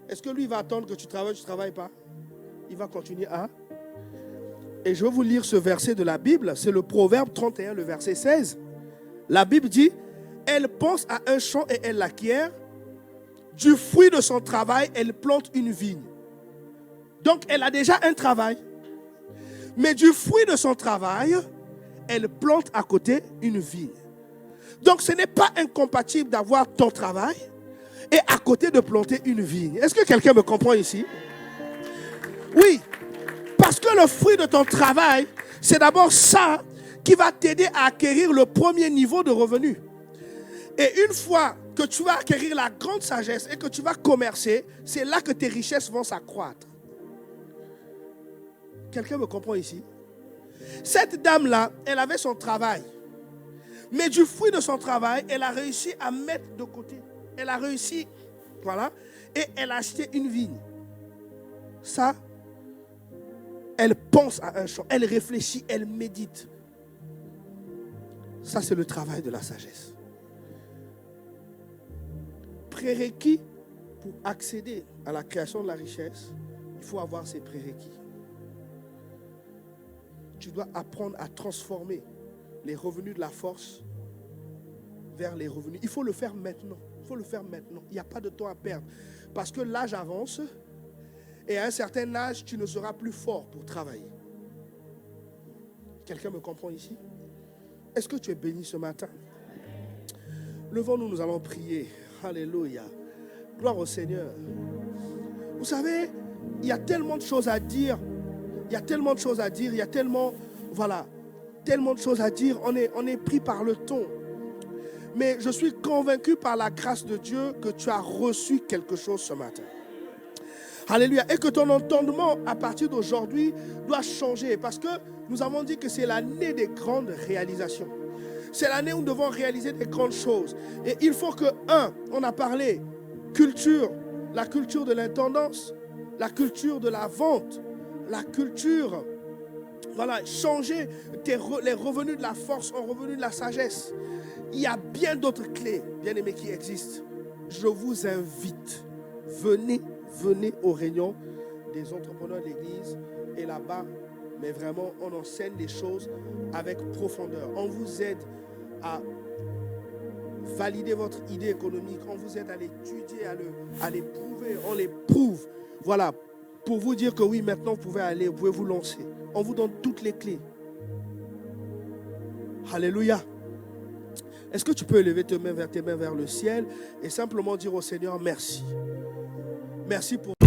est-ce que lui va attendre que tu ne travailles pas? Il va continuer à... Et je vais vous lire ce verset de la Bible. C'est le Proverbe 31, le verset 16. La Bible dit, elle pense à un champ et elle l'acquiert. Du fruit de son travail, elle plante une vigne. Donc, elle a déjà un travail. Mais du fruit de son travail, elle plante à côté une vigne. Donc, ce n'est pas incompatible d'avoir ton travail et à côté de planter une vigne. Est-ce que quelqu'un me comprend ici? Oui, parce que le fruit de ton travail, c'est d'abord ça qui va t'aider à acquérir le premier niveau de revenu. Et une fois que tu vas acquérir la grande sagesse et que tu vas commercer, c'est là que tes richesses vont s'accroître. Quelqu'un me comprend ici? Cette dame-là, elle avait son travail. Mais du fruit de son travail, elle a réussi à mettre de côté. Elle a réussi, voilà, et elle a acheté une vigne. Ça, elle pense à un champ, elle réfléchit, elle médite. Ça, c'est le travail de la sagesse. Prérequis pour accéder à la création de la richesse, il faut avoir ces prérequis. Tu dois apprendre à transformer les revenus de la force vers les revenus. Il faut le faire maintenant. Il faut le faire maintenant. Il n'y a pas de temps à perdre. Parce que l'âge avance et à un certain âge, tu ne seras plus fort pour travailler. Quelqu'un me comprend ici? Est-ce que tu es béni ce matin? Levons-nous, nous allons prier. Alléluia. Gloire au Seigneur. Vous savez, il y a tellement de choses à dire. Il y a tellement de choses à dire. Il y a tellement, voilà, tellement de choses à dire. On est pris par le ton. Mais je suis convaincu par la grâce de Dieu que tu as reçu quelque chose ce matin. Alléluia. Et que ton entendement, à partir d'aujourd'hui, doit changer. Parce que nous avons dit que c'est l'année des grandes réalisations. C'est l'année où nous devons réaliser des grandes choses. Et il faut que, on a parlé, culture, la culture de l'intendance, la culture de la vente, la culture, voilà, changer les revenus de la force en revenus de la sagesse. Il y a bien d'autres clés, bien aimés, qui existent. Je vous invite, venez aux réunions des entrepreneurs de l'Église et là-bas, mais vraiment, on enseigne des choses avec profondeur. On vous aide à valider votre idée économique, on vous aide à l'étudier, à l'éprouver, on l'éprouve. Voilà, pour vous dire que oui, maintenant vous pouvez aller, vous pouvez vous lancer. On vous donne toutes les clés. Alléluia. Est-ce que tu peux élever tes mains vers le ciel et simplement dire au Seigneur merci. Merci pour